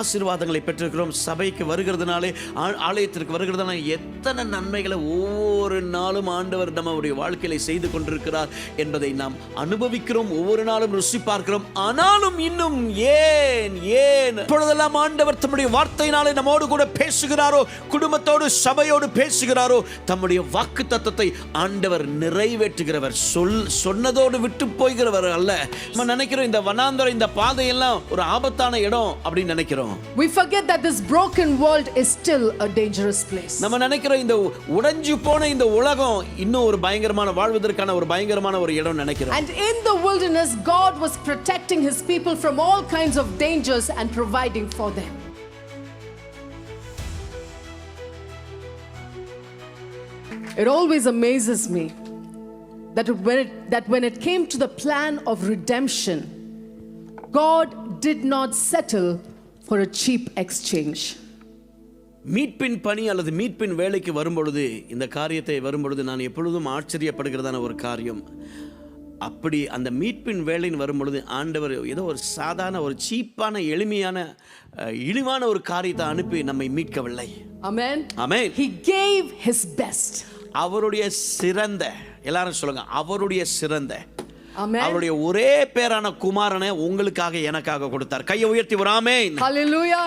ஆசீர்வாதங்களை பெற்றிருக்கிறோம். சபைக்கு வருகிறதுனாலே, ஆலயத்திற்கு வருகிறதுனால எத்தனை நன்மைகளை ஒவ்வொரு நாளும் ஆண்டவர் நம்முடைய வாழ்க்கையில செய்து கொண்டிருக்கிறார் என்பதை நாம் அனுபவிக்கிறோம். ஒவ்வொரு நாளும் ருசி பார்க்கிறோம். ஆனாலும் இன்னும் ஏன் இப்பொழுதெல்லாம் ஆண்டவர் தம்முடைய வார்த்தையினாலே நம்மோடு கூட பேசுகிறாரோ, குடும்பத்தோடு சபையோடு பேசுகிறாரோ, தம்முடைய வாக்கு தத்தத்தை ஆண்டவர் நிறைவேற்றுகிறவர். சொன்னதோடு விட்டு போய்கிறவர் அல்ல. நம்ம நினைக்கிறோம் இந்த வனாந்தரம், இந்த பாதையெல்லாம் ஒரு ஆபத்தான இடம் அப்படின்னு நினைக்கிறோம். We forget that this broken world is still a dangerous place. நம்ம நினைக்கிறோம் இந்த உடைஞ்சு போன இந்த உலகம் இன்னும் ஒரு பயங்கரமான வாழ்வதற்கான ஒரு பயங்கரமான ஒரு இடம் நினைக்கிறோம். And in the wilderness God was protecting his people from all kinds of dangers and providing for them. It always amazes me that when it came to the plan of redemption, God did not settle for a cheap exchange. மீட்பின் பணி அல்லது மீட்பின் வேலைக்கு வரும்பொழுது, இந்த காரியத்தை வரும்பொழுது நான் எப்பொழுதும் ஆச்சரியப்படுகிறதான ஒரு காரியம், அப்படி அந்த மீட்பின் வேலைன்னு வரும்பொழுது ஆண்டவர் ஏதோ ஒரு சாதாரண ஒரு சீப்பான எளிமையான இழிவான ஒரு காரியத்தை அனுப்பி நம்மை மீட்கவில்லை. Amen. Amen. He gave his best. அவருடைய சிறந்த, எல்லாரும் சொல்லுங்க, அவருடைய சிறந்த, Amen. அவருடைய ஒரே பேரான குமாரனை உங்களுக்காக எனக்காக கொடுத்தார். கையை உயர்த்தி ஒரு ஆமென். Hallelujah.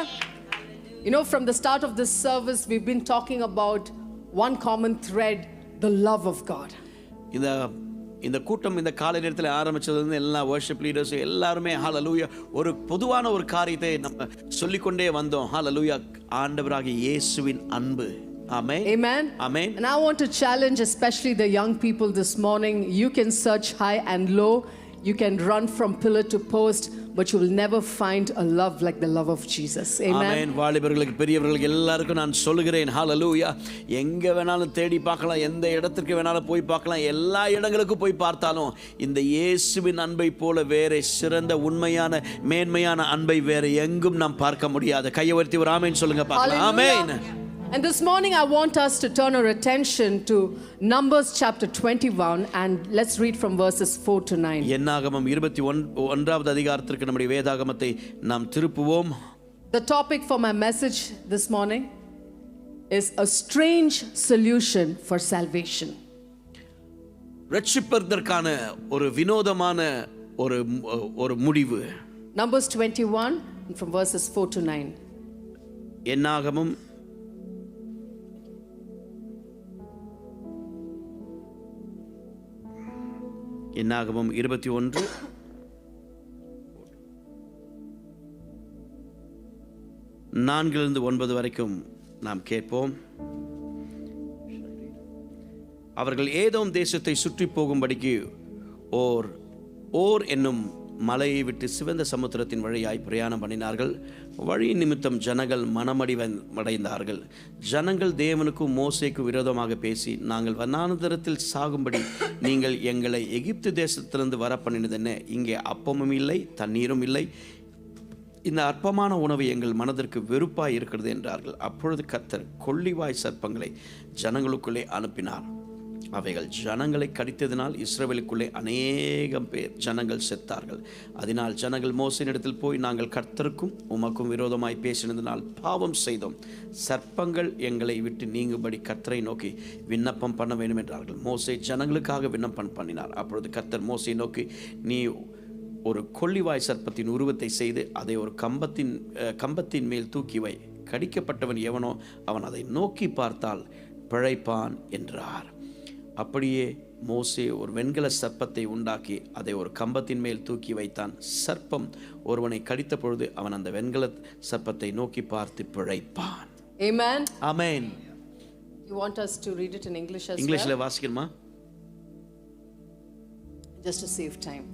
You know, from the start of this service we've been talking about one common thread, the love of God. இந்த கூட்டம் இந்த காலை நேரத்தில் ஆரம்பிச்சது எல்லா வர்ஷிப் லீடர்ஸ் எல்லாருமே ஹalleluya ஒரு பொதுவான ஒரு காரியத்தை நம்ம சொல்லிக்கொண்டே வந்தோம். ஹalleluya, ஆண்டவராகிய இயேசுவின் அன்பு. Amen. Amen. Amen. And I want to challenge especially the young people this morning. You can search high and low. You can run from pillar to post, but you will never find a love like the love of Jesus. Amen. Amen. வாலிபர்களுக்கு பெரியவர்களுக்கு எல்லாருக்கும் நான் சொல்லுகிறேன், ஹalleluya, எங்க வேணாலும் தேடி பார்க்கலாம், எந்த இடத்துக்கு வேணாலும் போய் பார்க்கலாம், எல்லா இடங்களுக்கும் போய் பார்த்தாலும் இந்த இயேசுவின் அன்பை போல வேற சிறந்த உண்மையான மேன்மையான அன்பை வேற எங்கும் நாம் பார்க்க முடியாது. கையை உயர்த்தி ஒரு ஆமென் சொல்லுங்க பார்க்கலாம். ஆமென். And this morning I want us to turn our attention to Numbers chapter 21 and let's read from verses 4 to 9. என்னாகமம் 21வது அதிகாரத்திற்கு நம்முடைய வேதாகமத்தை நாம் திருப்புவோம். The topic for my message this morning is a strange solution for salvation. ரட்சிப்பதற்கான ஒரு வினோதமான ஒரு முடிவு. Numbers 21 from verses 4 to 9. என்னாகமம் என்னாகமம் 21 4 9 வரைக்கும் நாம் கேட்போம். அவர்கள் ஏதோம் தேசத்தை சுற்றி போகும்படிக்கு ஓர் என்னும் மலையை விட்டு சிவந்த சமுத்திரத்தின் வழியாய் பிரயாணம் பண்ணினார்கள். வழி நிமித்தம் ஜனங்கள் மனமடிவடைந்தார்கள். ஜனங்கள் தேவனுக்கும் மோசேக்கு விரோதமாக பேசி, நாங்கள் வனாந்தரத்தில் சாகும்படி நீங்கள் எங்களை எகிப்து தேசத்திலிருந்து வர பண்ணினது என்ன? இங்கே அப்பமும் இல்லை, தண்ணீரும் இல்லை. இந்த அற்பமான உணவு எங்கள் மனதிற்கு வெறுப்பாய் இருக்கிறது என்றார்கள். அப்பொழுது கர்த்தர் கொள்ளிவாய் சர்ப்பங்களை ஜனங்களுக்குள்ளே அனுப்பினார். அவைகள் ஜனங்களை கடித்ததினால் இஸ்ரவேலுக்குள்ளே அநேகம் பேர் ஜனங்கள் செத்தார்கள். அதனால் ஜனங்கள் மோசேயினிடத்தில் போய், நாங்கள் கர்த்தருக்கும் உமக்கும் விரோதமாய் பேசினதினால் பாவம் செய்தோம். சர்ப்பங்கள் எங்களை விட்டு நீங்கும்படி கர்த்தரை நோக்கி விண்ணப்பம் பண்ண வேண்டும் என்றார்கள். மோசே ஜனங்களுக்காக விண்ணப்பம் பண்ணினார். அப்பொழுது கர்த்தர் மோசேயை நோக்கி, நீ ஒரு கொள்ளிவாய் சர்ப்பத்தின் உருவத்தை செய்து அதை ஒரு கம்பத்தின் மேல் தூக்கி வை. கடிக்கப்பட்டவன் எவனோ அவன் அதை நோக்கி பார்த்தால் பிழைப்பான் என்றார். அப்படியே மோசே ஒரு வெண்கல சர்ப்பத்தை உண்டாக்கி அதை ஒரு கம்பத்தின் மேல் தூக்கி வைத்தான். சர்ப்பம் ஒருவனை கடித்த பொழுது அவன் அந்த வெண்கல சர்ப்பத்தை நோக்கி பார்த்து பிழைப்பான். Amen. Amen. You want us to read it in English as well? இங்கிலீஷ்ல வாசிக்கணுமா? Just to save time.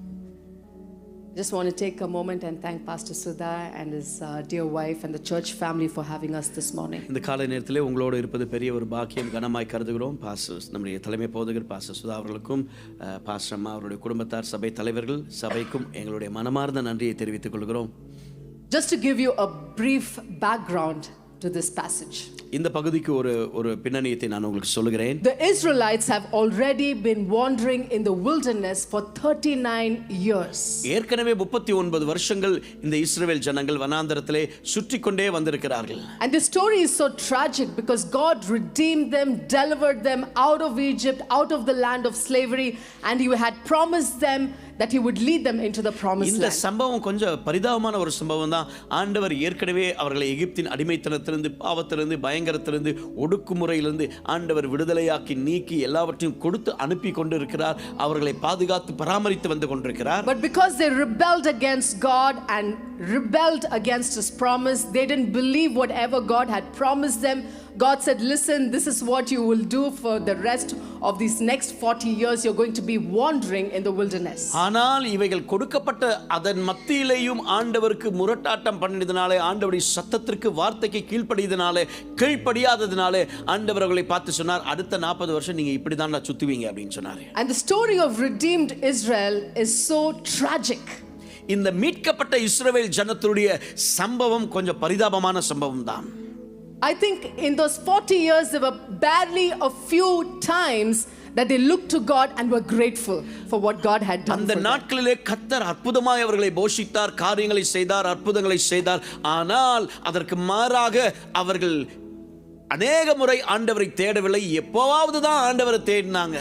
Just want to take a moment and thank Pastor Sudha and his dear wife and the church family for having us this morning. இந்த காலை நேரத்திலே உங்களோடு இருப்பது பெரிய ஒரு பாக்கியம், கனமாய் கருதுகிறோம். பாஸ்டர் நம்முடைய தலைமை போதகர் பாஸ்டர் சுதா அவர்களுக்கும், பாஸ்டர் அம்மா அவருடைய குடும்பத்தார், சபை தலைவர்கள், சபைக்கும் எங்களுடைய மனமார்ந்த நன்றியை தெரிவித்துக் கொள்கிறோம். Just to give you a brief background, to this passage. இந்த பகுதிக்கு ஒரு பின்னணியத்தை நான் உங்களுக்கு சொல்லுகிறேன். The Israelites have already been wandering in the wilderness for 39 years. ஏற்கனவே 39 வருஷங்கள் இந்த இஸ்ரவேல் ஜனங்கள் வனாந்தரத்திலே சுற்றிக்கொண்டே வந்திருக்கிறார்கள். And the story is so tragic because God redeemed them, delivered them out of Egypt, out of the land of slavery, and He had promised them that He would lead them into the promised இந்த land. சம்பவம் கொஞ்சம் பரிதாபமான ஒரு சம்பவம் தான். ஆண்டவர் ஏற்கனவே அவர்களை எகிப்தின் அடிமைத்தனத்திலிருந்து, பாவத்திலிருந்து, பயங்கரத்திலிருந்து, ஒடுக்குமுறையிலிருந்து ஆண்டவர் விடுதலையாக்கி நீக்கி எல்லாவற்றையும் கொடுத்து அனுப்பி கொண்டிருக்கிறார். அவர்களை பாதுகாத்து பராமரித்து வந்து கொண்டிருக்கிறார். But because they rebelled against God and rebelled against His promise, they didn't believe whatever God had promised them. God said, listen, this is what you will do for the rest of these next 40 years. You're going to be wandering in the wilderness. ஆனால் இவைகள் கொடுக்கப்பட்ட அதன் மத்தியிலேயும் ஆண்டவருக்கு முரட்டாட்டம் பண்ணினதினாலே, ஆண்டவருடைய சத்தத்திற்கு வார்த்தைக்கு கீழ்ப்படியாததினாலே ஆண்டவர் அவர்களை பார்த்து சொன்னார், அடுத்த 40 வருஷம் நீங்க இப்படி தான் சுத்துவீங்க அப்படின்னு சொன்னார். And the story of redeemed Israel is so tragic. இந்த மீட்கப்பட்ட இஸ்ரவேல் ஜனத்துடைய சம்பவம் கொஞ்சம் பரிதாபமான சம்பவம் தான். I think in those 40 years there were barely a few times that they looked to God and were grateful for what God had done. அந்த நாட்களிலே கர்த்தர் அற்புதமாய் அவர்களை போஷித்தார், காரியங்களை செய்தார், அற்புதங்களை செய்தார். ஆனால் அதற்கு மாறாக அவர்கள் அநேக முறை ஆண்டவரை தேடவில்லை. எப்போவாவது தான் ஆண்டவரை தேடினாங்க.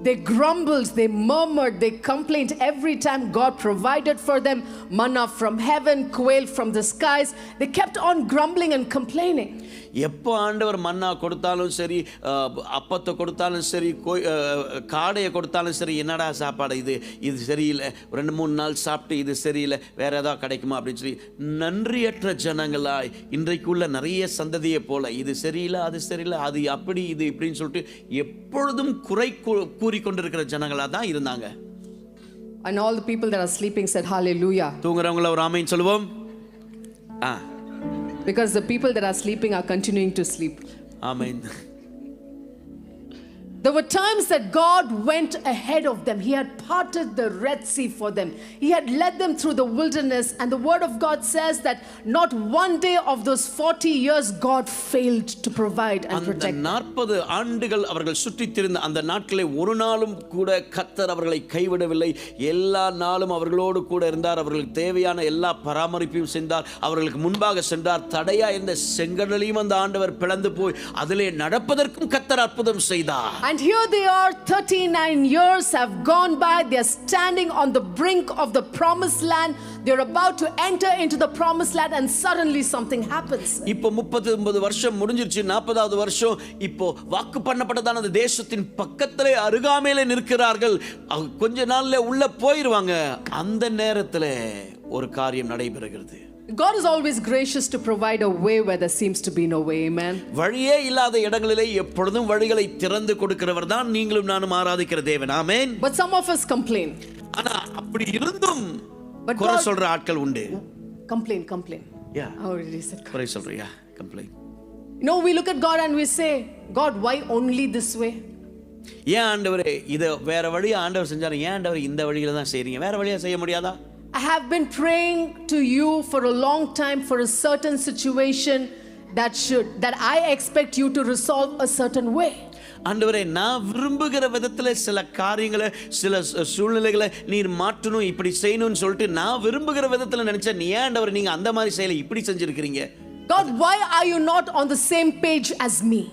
They grumbled, they murmured, they complained every time God provided for them manna from heaven, quail from the skies. They kept on grumbling and complaining. எப்போ ஆண்டவர் மன்னா கொடுத்தாலும் சரி, அப்பத்தை கொடுத்தாலும் சரி, காடையை கொடுத்தாலும் சரி, என்னடா சாப்பாடு இது சரியில்லை, 2-3 நாள் சாப்பிட்டு இது சரியில்லை, வேற ஏதாவது கிடைக்குமா அப்படின்னு சொல்லி நன்றியற்ற ஜனங்களாய் இன்றைக்குள்ள நிறைய சந்ததியை போல இது சரியில்லை, அது சரியில்லை, அது அப்படி இது இப்படின்னு சொல்லிட்டு எப்பொழுதும் குறை கூறிக்கொண்டிருக்கிற ஜனங்களா தான் இருந்தாங்க. And all the people that are sleeping said hallelujah. தூங்குறவங்கள ஒரு ஆமென் சொல்லுவோம். Because the people that are sleeping are continuing to sleep. Amen. There were times that God went ahead of them. He had parted the Red Sea for them. He had led them through the wilderness. And the word of God says that not one day of those 40 years God failed to provide and protect. அந்த 40 ஆண்டுகள் அவர்கள் சுற்றித் திரிந்த அந்த நாட்களை ஒரு நாளும் கூட கர்த்தர் அவர்களை கைவிடவில்லை. எல்லா நாளும் அவர்களோடு கூட இருந்தார். அவர்களுக்கு தேவையான எல்லா பராமரிப்பையும் செய்தார். அவர்களுக்கு முன்பாக சென்றார். தடையா இருந்த செங்கடலையும் அந்த ஆண்டவர் பிளந்து போய் அதிலே நடப்பதற்கும் கர்த்தர் அற்புதம் செய்தார். And here they are, 39 years have gone by. They are standing on the brink of the promised land. They are about to enter into the promised land and suddenly something happens. இப்போ 39 வருஷம் முடிஞ்சிருச்சு. 40வது வருஷம் இப்போ வாக்கு பண்ணப்பட்டதான அந்த தேசத்தின் பக்கத்திலே அருகாமையிலே நிற்கிறார்கள். கொஞ்ச நாள்ல உள்ள போயிடுவாங்க. அந்த நேரத்துல ஒரு காரியம் நடைபெறுகிறது. God is always gracious to provide a way where there seems to be no way. Amen. வழியே இல்லாத இடங்களிலே எப்பொழுதும் வழிகளை திறந்து கொடுக்கிறவர் தான் நீங்களும் நானும் ஆராதிக்கிற தேவன். ஆமென். But some of us complain. ஆனா அப்படி இருந்தும் குறை சொல்ற ஆட்கள் உண்டு. Complain. Yeah. I already said குறை சொல்றியா? Complain. No, we look at God and we say, God, why only this way? ஏன் ஆண்டவரே இத வேற வழியா ஆண்டவர் செஞ்சாரு, ஏன் ஆண்டவர் இந்த வழியில தான் செய்றீங்க, வேற வழியா செய்ய முடியாதா? I have been praying to you for a long time for a certain situation that I expect you to resolve a certain way. ஆண்டவரே நான் விரும்புகிற விதத்துல சில காரியங்களை, சில சூழ்நிலைகளை நீர் மாற்றணும், இப்படி செய்யணும்னு சொல்லிட்டு நான் விரும்புகிற விதத்துல நினைச்சேன். நீ ஏன் ஆண்டவரே நீங்க அந்த மாதிரி செய்யல, இப்படி செஞ்சிருக்கிறீங்க? God, why are you not on the same page as me?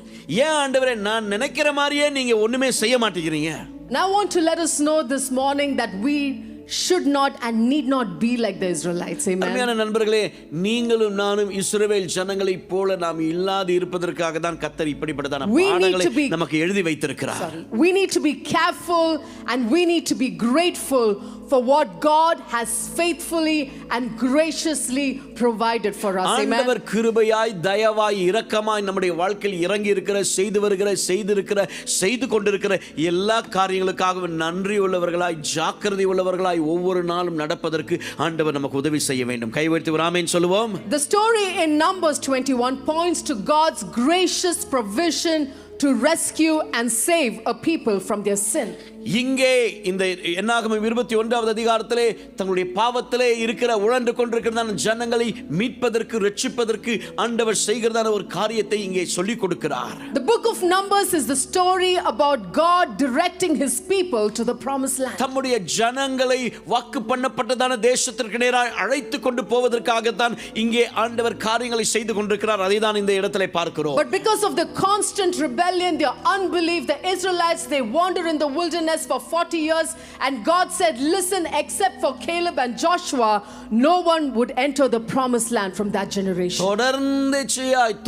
ஏன் ஆண்டவரே நான் நினைக்கிற மாதிரியே நீங்க ஒண்ணுமே செய்ய மாட்டேங்கிறீங்க? Now I want to let us know this morning that we should not and need not be like the Israelites. Amen. அருமையான நண்பர்களே, நீங்களும் நானும் இஸ்ரவேல் ஜனங்களைப் போல நாம் இல்லாது இருப்பதற்காக தான் கர்த்தர் இப்படிப்பட்டதான பாடங்களை நமக்கு எழுதி வைத்திருக்கிறார். We need to be careful and we need to be grateful for what God has faithfully and graciously provided for us. Amen. ஆண்டவர் கிருபையாய், தயவாய், இரக்கமாய் நம்முடைய வாழ்க்கையில் இறங்கி இருக்கிற, செய்து கொண்டிருக்கிற எல்லா காரியங்களுக்காக நன்றி உள்ளவர்களாய், ஜாக்கிரதை உள்ளவர்களாய் ஒவ்வொரு நாளும் நடப்பதற்கு ஆண்டவர் நமக்கு உதவி செய்ய வேண்டும். கைவர்த்தி ஒரு ஆமென் சொல்லுவோம். The story in Numbers 21 points to God's gracious provision to rescue and save a people from their sin. இங்கே இந்த என்னாகமம் 21வது அதிகாரத்திலே தங்களுடைய பாவத்திலே இருக்கிற உழன்று கொண்டிருக்கிறதான ஜனங்களை மீட்பதற்கு ரட்சிப்பதற்கு ஆண்டவர் செய்கிறதான ஒரு காரியத்தை இங்கே சொல்லிக் கொடுக்கிறார். The book of Numbers is the story about God directing his people to the promised land. தம்முடைய ஜனங்களை வாக்கு பண்ணப்பட்டதான தேசத்திற்கு நேராக அழைத்து கொண்டு போவதற்காகத்தான் இங்கே ஆண்டவர் காரியங்களை செய்து கொண்டிருக்கிறார். அதை தான் இந்த இடத்திலே பார்க்கிறோம். But because of the constant rebellion, their unbelief, the Israelites, they wander in the wilderness for 40 years, and God said, listen, except for Caleb and Joshua, no one would enter the promised land from that generation.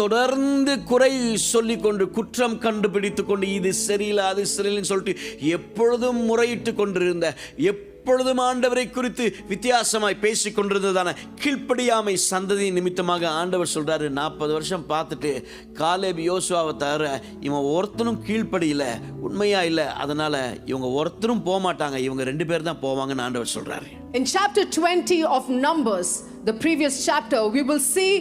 தொடர்ந்து குறை சொல்லிக் கொண்டு குற்றம் கண்டுபிடித்துக் கொண்டு இது சரியில்லை அது சரியில்லைன்னு சொல்லிட்டு எப்பொழுதும் முறையிட்டு கொண்டிருந்த எப்பொழுதும் ஆண்டவரை குறித்து வித்தியாசமாய் பேசிக் கொண்டிருந்ததான கீழ்ப்படியாமை சந்ததி நிமித்தமாக ஆண்டவர் சொல்றாரு, 40 வருஷம் பார்த்துட்டு காலேப் யோசுவாவை தவிர இவன் ஒருத்தனும் கீழ்ப்படியில, உண்மையா இல்லை, அதனால இவங்க ஒருத்தரும் போக மாட்டாங்க, இவங்க 2 பேர் தான் போவாங்கன்னு ஆண்டவர் சொல்றாரு. In chapter 20 of Numbers, the previous chapter, we will see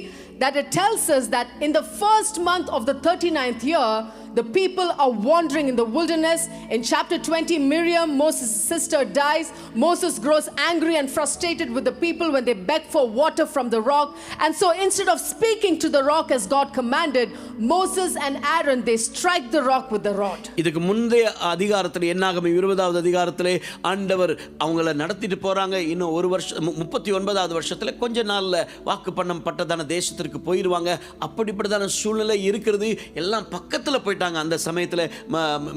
that it tells us that in the first month of the 39th year, the people are wandering in the wilderness. In chapter 20, Miriam, Moses' sister, dies. Moses grows angry and frustrated with the people when they beg for water from the rock. And so instead of speaking to the rock as God commanded, Moses and Aaron, they strike the rock with the rod. இதுக்கு முந்தைய அதிகாரத்தில் என்னாகமம் 20வது அதிகாரத்திலே ஆண்டவர் அவங்கள நடத்திட்டு போறாங்க. இன்னும் ஒரு வருஷம் 39வது வருஷத்துல கொஞ்ச நாள்ல வாக்கு பண்ணப்பட்டதான தேசத்திற்கு போயிடுவாங்க. அப்படிப்பட்டதான சூழ்நிலை இருக்கிறது. எல்லாம் பக்கத்துல போயிட்டாங்க. அந்த சமயத்தில்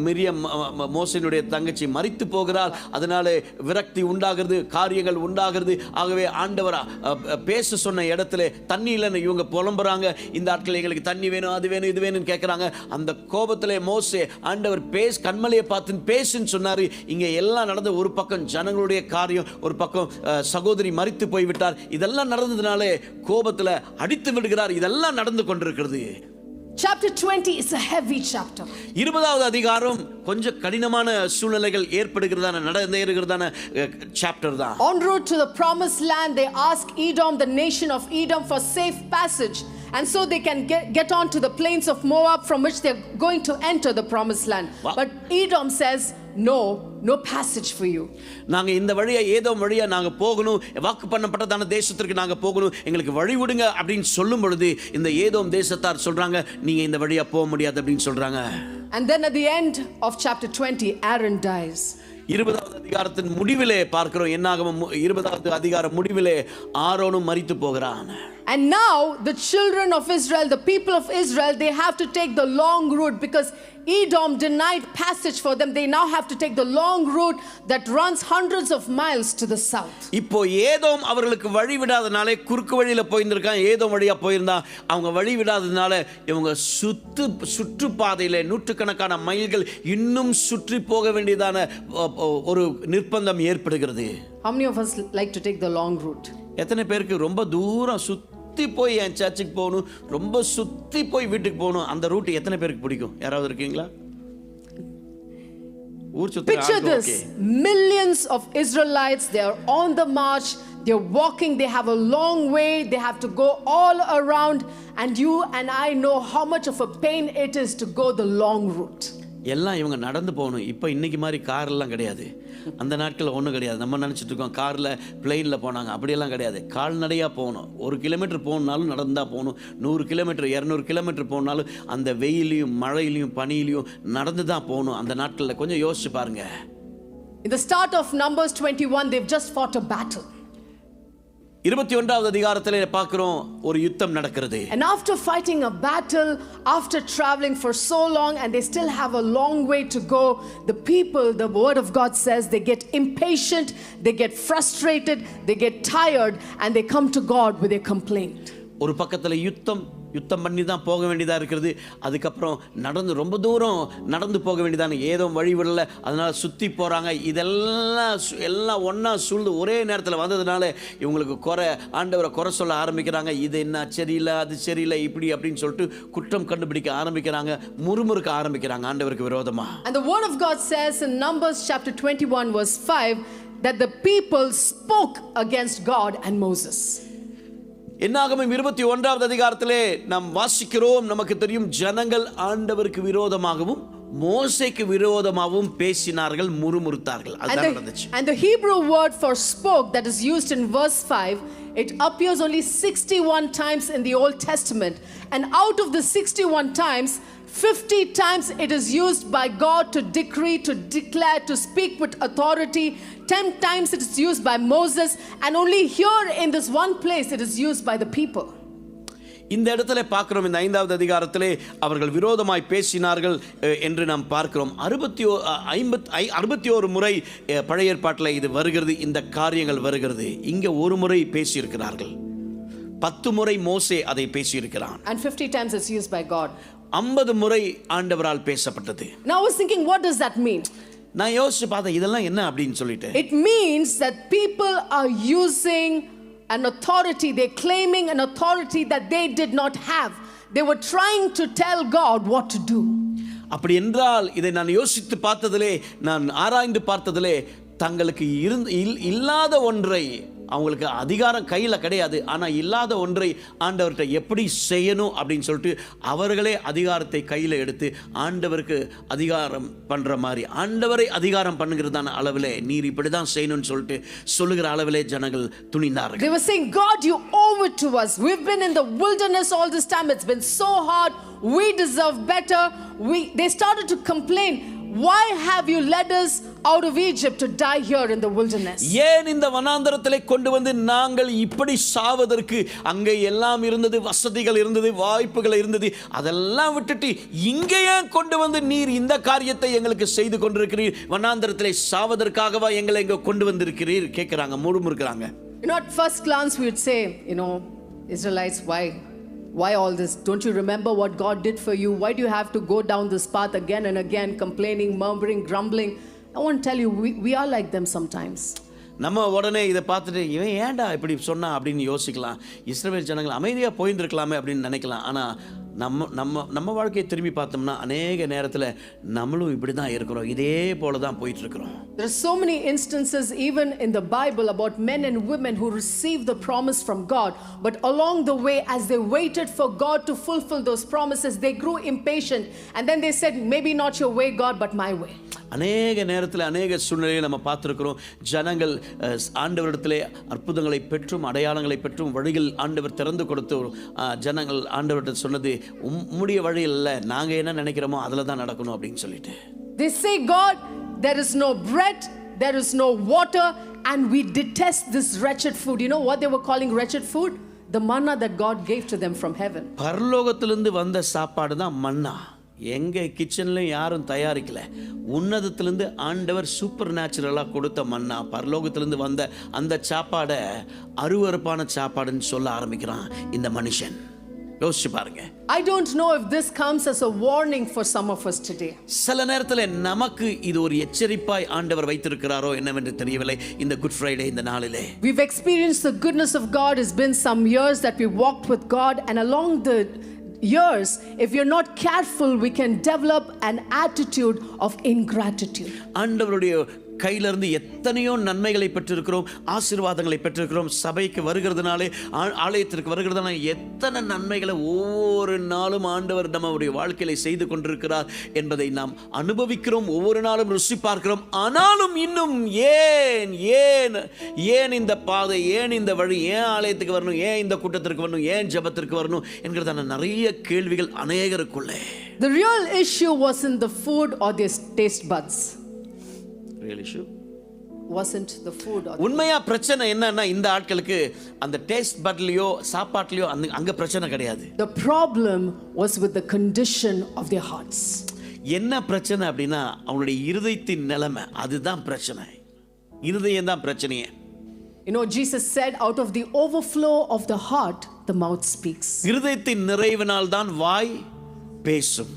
மிரியம் மோசேனுடைய தங்கச்சி மரித்து போகிறாள். அதனால விரக்தி உண்டாகிறது, காரியங்கள் உண்டாகிறது. ஆகவே ஆண்டவர் பேச சொன்ன இடத்துல தண்ணி இல்லைன்னு இவங்க புலம்புறாங்க. இந்த ஆட்கள் எங்களுக்கு தண்ணி வேணும், அது வேணும், இது வேணும்னு கேட்குறாங்க. அந்த கோபத்திலே மோசே ஆண்டவர் கண்மலையை பார்த்து பேசுன்னு சொன்னார். இங்கே எல்லாம் நடந்த ஒரு பக்கம் ஜனங்களுடைய காரியம், ஒரு பக்கம் சகோதரி மரித்து போய்விட்டார். இதெல்லாம் நடந்ததுனாலே கோபத்தில் அடித்து விடுகிறார். இதெல்லாம் நடந்து கொண்டிருக்கிறது. Chapter 20 is a heavy chapter. 20வது அதிகாரம் கொஞ்சம் கடினமான சூழ்நிலைகள் ஏற்படுகிறதான நடந்தேறுகிறதான சாப்டர் தான். En route to the promised land, they ask Edom, the nation of Edom, for safe passage, and so they can get on to the plains of Moab from which they're going to enter the promised land. Wow. But Edom says, no passage for you. நாங்க இந்த வழியா ஏதோ வழியா நாங்க போகணும், வாக்கு பண்ணப்பட்டதான தேசத்திற்கு நாங்க போகணும், எங்களுக்கு வழி விடுங்க அப்படின்னு சொல்லும் பொழுது இந்த ஏதோம் தேசத்தார் சொல்றாங்க, நீங்க இந்த வழியா போக முடியாது அப்படின்னு சொல்றாங்க. And then at the end of chapter 20, Aaron dies. 20வது அதிகாரத்தின் முடிவிலே பார்க்கிறோம். என்னாகமம் 20வது அதிகார முடிவிலே ஆரோனும் மரித்து போகிறான். And now the children of Israel, the people of Israel, they have to take the long route because Edom denied passage for them. They now have to take the long route that runs hundreds of miles to the south. இப்போ ஏதோம் அவர்களுக்கு வழி விடாதனாலே குறுக்கு வழியில போயிருந்திருக்காங்க. ஏதோம் வழியா போயிருந்தா அவங்க வழி விடாதனால இவங்க சுற்றுப்பாதையில நூற்றுக்கணக்கான மைல்கள் இன்னும் சுற்றி போக வேண்டியதான ஒரு நிர்பந்தம் ஏற்படுகிறது. How many of us like to take the long route? எத்தனை பேருக்கு ரொம்ப தூரம் சுத்தி போய் என் சர்ச்சுக்கு போகணும், ரொம்ப சுத்தி போய் வீட்டுக்கு போகணும், அந்த ரூட் எத்தனை பேருக்கு பிடிக்கும்? யாராவது இருக்கீங்களா? ஊர் சுத்தி. Picture this, millions of Israelites, they are on the march, they're walking, they have a long way, they have to go all around, and you and I know how much of a pain it is to go the long route. எல்லாம் இவங்க நடந்து போகணும். இப்போ இன்னைக்கு மாதிரி கார்லாம் கிடையாது. அந்த நாட்களில் ஒன்றும் கிடையாது. நம்ம நினச்சிட்டு இருக்கோம் காரில் பிளெயினில் போனாங்க, அப்படியெல்லாம் கிடையாது. கால்நடையாக போகணும். 1 கிலோமீட்டர் போகணுன்னாலும் நடந்தால் போகணும். 100 கிலோமீட்டர் 200 கிலோமீட்டர் போகணுன்னாலும் அந்த வெயிலையும் மழையிலையும் பனியிலையும் நடந்து தான் போகணும். அந்த நாட்களில் கொஞ்சம் யோசிச்சு பாருங்க. In the start of Numbers 21, they've just fought a battle. 21வது அதிகாரத்திலே பார்க்கிறோம் ஒரு யுத்தம் நடக்கிறது. And after fighting a battle, after traveling for so long, and they still have a long way to go, the people, the word of God says, they get impatient, they get frustrated, they get tired, and they come to God with a complaint. ஒரு பக்கத்தில் யுத்தம் பண்ணி தான் போக வேண்டியதாக இருக்கிறது. அதுக்கப்புறம் நடந்து ரொம்ப தூரம் நடந்து போக வேண்டியதான ஏதோ வழி விடல, அதனால் சுற்றி போகிறாங்க. எல்லாம் ஒன்றா சூழ்ந்து ஒரே நேரத்தில் வந்ததுனால இவங்களுக்கு ஆண்டவரை குறை சொல்ல ஆரம்பிக்கிறாங்க. இது என்ன சரியில்லை, அது சரியில்லை, இப்படி அப்படின்னு சொல்லிட்டு குற்றம் கண்டுபிடிக்க ஆரம்பிக்கிறாங்க, முறுமுறுக்க ஆரம்பிக்கிறாங்க ஆண்டவருக்கு விரோதமாக. And the word of God says in Numbers chapter 21 verse 5 that the people spoke against God and Moses. என்னாகமம் 21வது அதிகாரத்திலே நாம் வாசிக்கிறோம், நமக்கு தெரியும், ஜனங்கள் ஆண்டவருக்கு விரோதமாகவும் மோசேக்கு விரோதமாகவும் பேசினார்கள், முறுமுறுத்தார்கள். அதுதான் நடந்துச்சு. And the Hebrew word for spoke that is used in verse 5, it appears only 61 times in the Old Testament, and out of the 61 times 50 times it is used by God to decree, to declare, to speak with authority. 10 times it is used by Moses, and only here in this one place it is used by the people. இந்த இடத்துல பார்க்கிறோம், இந்த 5வது அதிகாரத்திலே அவர்கள் விரோதமாய் பேசினார்கள் என்று நாம் பார்க்கிறோம். 61 முறை பழைய ஏற்பாட்டில் இது வருகிறது, இந்த காரியங்கள் வருகிறது. இங்கே ஒரு முறை பேசியிருக்கிறார்கள், 10 முறை மோசே அதை பேசியிருக்கிறான். And 50 times it's used by God. 50 முறை ஆண்டவரால் பேசப்பட்டது. Now I was thinking, what does that mean? நான் யோசிச்சு பார்த்தேன், இதெல்லாம் என்ன அப்படின்னு சொல்லிட்டு. It means that people are using an authority, they're claiming an authority that they did not have. They were trying to tell God what to do. அப்படி என்றால் இதை நான் யோசித்து பார்த்ததிலே, நான் ஆராய்ந்து பார்த்ததிலே, தங்களுக்கு இல்லாத ஒன்றை, அவங்களுக்கு அதிகாரம் கையில் கிடையாது, ஆனால் இல்லாத ஒன்றை ஆண்டவர்கிட்ட எப்படி செய்யணும் அப்படின்னு சொல்லிட்டு அவர்களே அதிகாரத்தை கையில் எடுத்து ஆண்டவருக்கு அதிகாரம் பண்ணுற மாதிரி, ஆண்டவரை அதிகாரம் பண்ணுகிறதான அளவில் நீர் இப்படி தான் செய்யணும்னு சொல்லிட்டு சொல்லுகிற அளவிலே ஜனங்கள் துணிந்தார்கள். They were saying, God, you owe it to us. We've been in the wilderness all this time. It's been so hard. We deserve better. They started to complain. Why have you led us out of Egypt to die here in the wilderness? ஏன் இந்த வனாந்தரத்திலே கொண்டு வந்து நாங்கள் இப்படி சாவதற்கு? அங்கே எல்லாம் இருந்தது, வசதிகள் இருந்தது, வாய்ப்புகள் இருந்தது, அதெல்லாம் விட்டுட்டு இங்கே ஏன் கொண்டு வந்து நீர் இந்த காரியத்தை எங்களுக்கு செய்து கொண்டிருக்கிறீர்? வனாந்தரத்திலே சாவதற்காகவா எங்களை இங்கே கொண்டு வந்திருக்கிறீர் கேட்கிறாங்க, முறுமுறுக்கிறாங்க. At first glance we would say, Israelites, why all this? Don't you remember what God did for you? Why do you have to go down this path again and again, complaining, murmuring, grumbling? I want to tell you, we are like them sometimes. நம்ம உடனே இதை பார்த்துட்டு இவன் ஏன்டா இப்படி சொன்னா அப்படின்னு யோசிக்கலாம். இஸ்ரவேல் ஜனங்கள் அமைதியாக போயிருந்துருக்கலாமே அப்படின்னு நினைக்கலாம். ஆனால் நம்ம வாழ்க்கையை திரும்பி பார்த்தோம்னா அநேக நேரத்தில் நம்மளும் இப்படி தான் இருக்கிறோம், இதே போல தான் போயிட்டு இருக்கிறோம். There are so many instances even in the Bible about men and women who received the promise from God, but along the way, as they waited for God to fulfill those promises, they grew impatient, and then they said, maybe not your way, God, but my way. அநேக நேரத்தில் அநேக சூழ்நிலையை நம்ம பார்த்துருக்கிறோம். ஜனங்கள் ஆண்டவரிடத்திலே அற்புதங்களை பெற்றும் அடையாளங்களை பெற்றும் வழிகள் ஆண்டவர் திறந்து கொடுத்து ஜனங்கள் ஆண்டவர்கிட்ட சொன்னது, உம்முடைய வழி இல்லை, நாங்கள் என்ன நினைக்கிறோமோ அதில் தான் நடக்கணும் அப்படின்னு சொல்லிட்டு. They say, God, there is no bread, there is no water, and we detest this wretched food. You know what they were calling wretched food? The manna that God gave to them from heaven. பரலோகத்திலிருந்து வந்த சாப்பாடு தான் மன்னா. எங்கள் கிச்சன்லையும் யாரும் தயாரிக்கல, உன்னதத்திலேருந்து ஆண்டவர் super நேச்சுரலாக கொடுத்த மன்னா, பரலோகத்திலேருந்து வந்த அந்த சாப்பாடை அருவருப்பான சாப்பாடுன்னு சொல்ல ஆரம்பிக்கிறான் இந்த மனுஷன். யோசிச்சு பாருங்க. I don't know if this comes as a warning for some of us today. சில நேரத்தில் நமக்கு இது ஒரு எச்சரிப்பாய் ஆண்டவர் வைத்திருக்கிறாரோ என்னவென்று தெரியவில்லை. இந்த குட் ஃப்ரைடே இந்த நாளிலே We've experienced the goodness of God. It's been some years that we walked with God, and along the years, if you're not careful, we can develop an attitude of ingratitude. ஆண்டவருடைய கையிலிருந்து எத்தனையோ நன்மைகளை பெற்றிருக்கிறோம், ஆசீர்வாதங்களை பெற்றிருக்கிறோம். சபைக்கு வருகிறதுனாலே, ஆலயத்திற்கு வருகிறதுனால எத்தனை நன்மைகளை ஒவ்வொரு நாளும் ஆண்டவர் நம்முடைய வாழ்க்கையில செய்து கொண்டிருக்கிறார் என்பதை நாம் அனுபவிக்கிறோம், ஒவ்வொரு நாளும் ருசி பார்க்கிறோம். ஆனாலும் இன்னும் ஏன் இந்த பாதை, ஏன் இந்த வழி, ஏன் ஆலயத்துக்கு வரணும், ஏன் இந்த கூட்டத்திற்கு வரணும், ஏன் ஜெபத்திற்கு வரணும் என்கிறதான நிறைய கேள்விகள் அநேகருக்குள்ளே. The real issue wasn't the food or their taste buds. Wasn't the food or உண்மையா பிரச்சனை என்னன்னா, இந்த ஆட்களுக்கு அந்த டேஸ்ட் பட்லயோ சாப்பாட்லயோ அங்க பிரச்சனை கிடையாது. The problem was with the condition of their hearts. என்ன பிரச்சனை அப்படின்னா அவங்களுடைய இருதயத்தின் நிலைமை, அதுதான் பிரச்சனை. இருதயம் தான் பிரச்சனையே. Jesus said, out of the overflow of the heart the mouth speaks. இருதயத்தின் நிறைவினால் தான் வாய் பேசும்.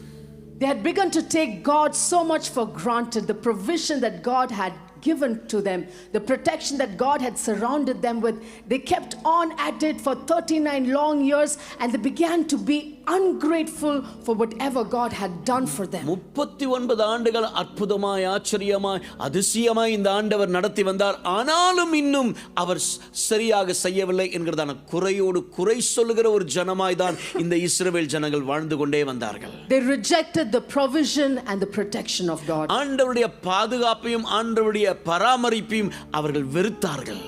They had begun to take God so much for granted, the provision that God had given to them, the protection that God had surrounded them with, they kept on at it for 39 long years, and they began to be ungrateful for whatever God had done for them. 39 ஆண்டுகள் அற்புதமாய் ஆச்சரியமாய் அதிசயமாய் இந்த ஆண்டவர் நடத்தி வந்தார். ஆனாலும் இன்னும் அவர் சரியாக செய்யவில்லை என்கிறதான குறையோடு குறை சொல்லுகிற ஒரு ஜனமாய் தான் இந்த இஸ்ரவேல் ஜனங்கள் வாழ்ந்து கொண்டே வந்தார்கள். They rejected the provision and the protection of God. ஆண்டவருடைய பாதுகாப்பையும் ஆண்டவருடைய பராமரிப்பையும் அவர்கள் வெறுத்தார்கள்,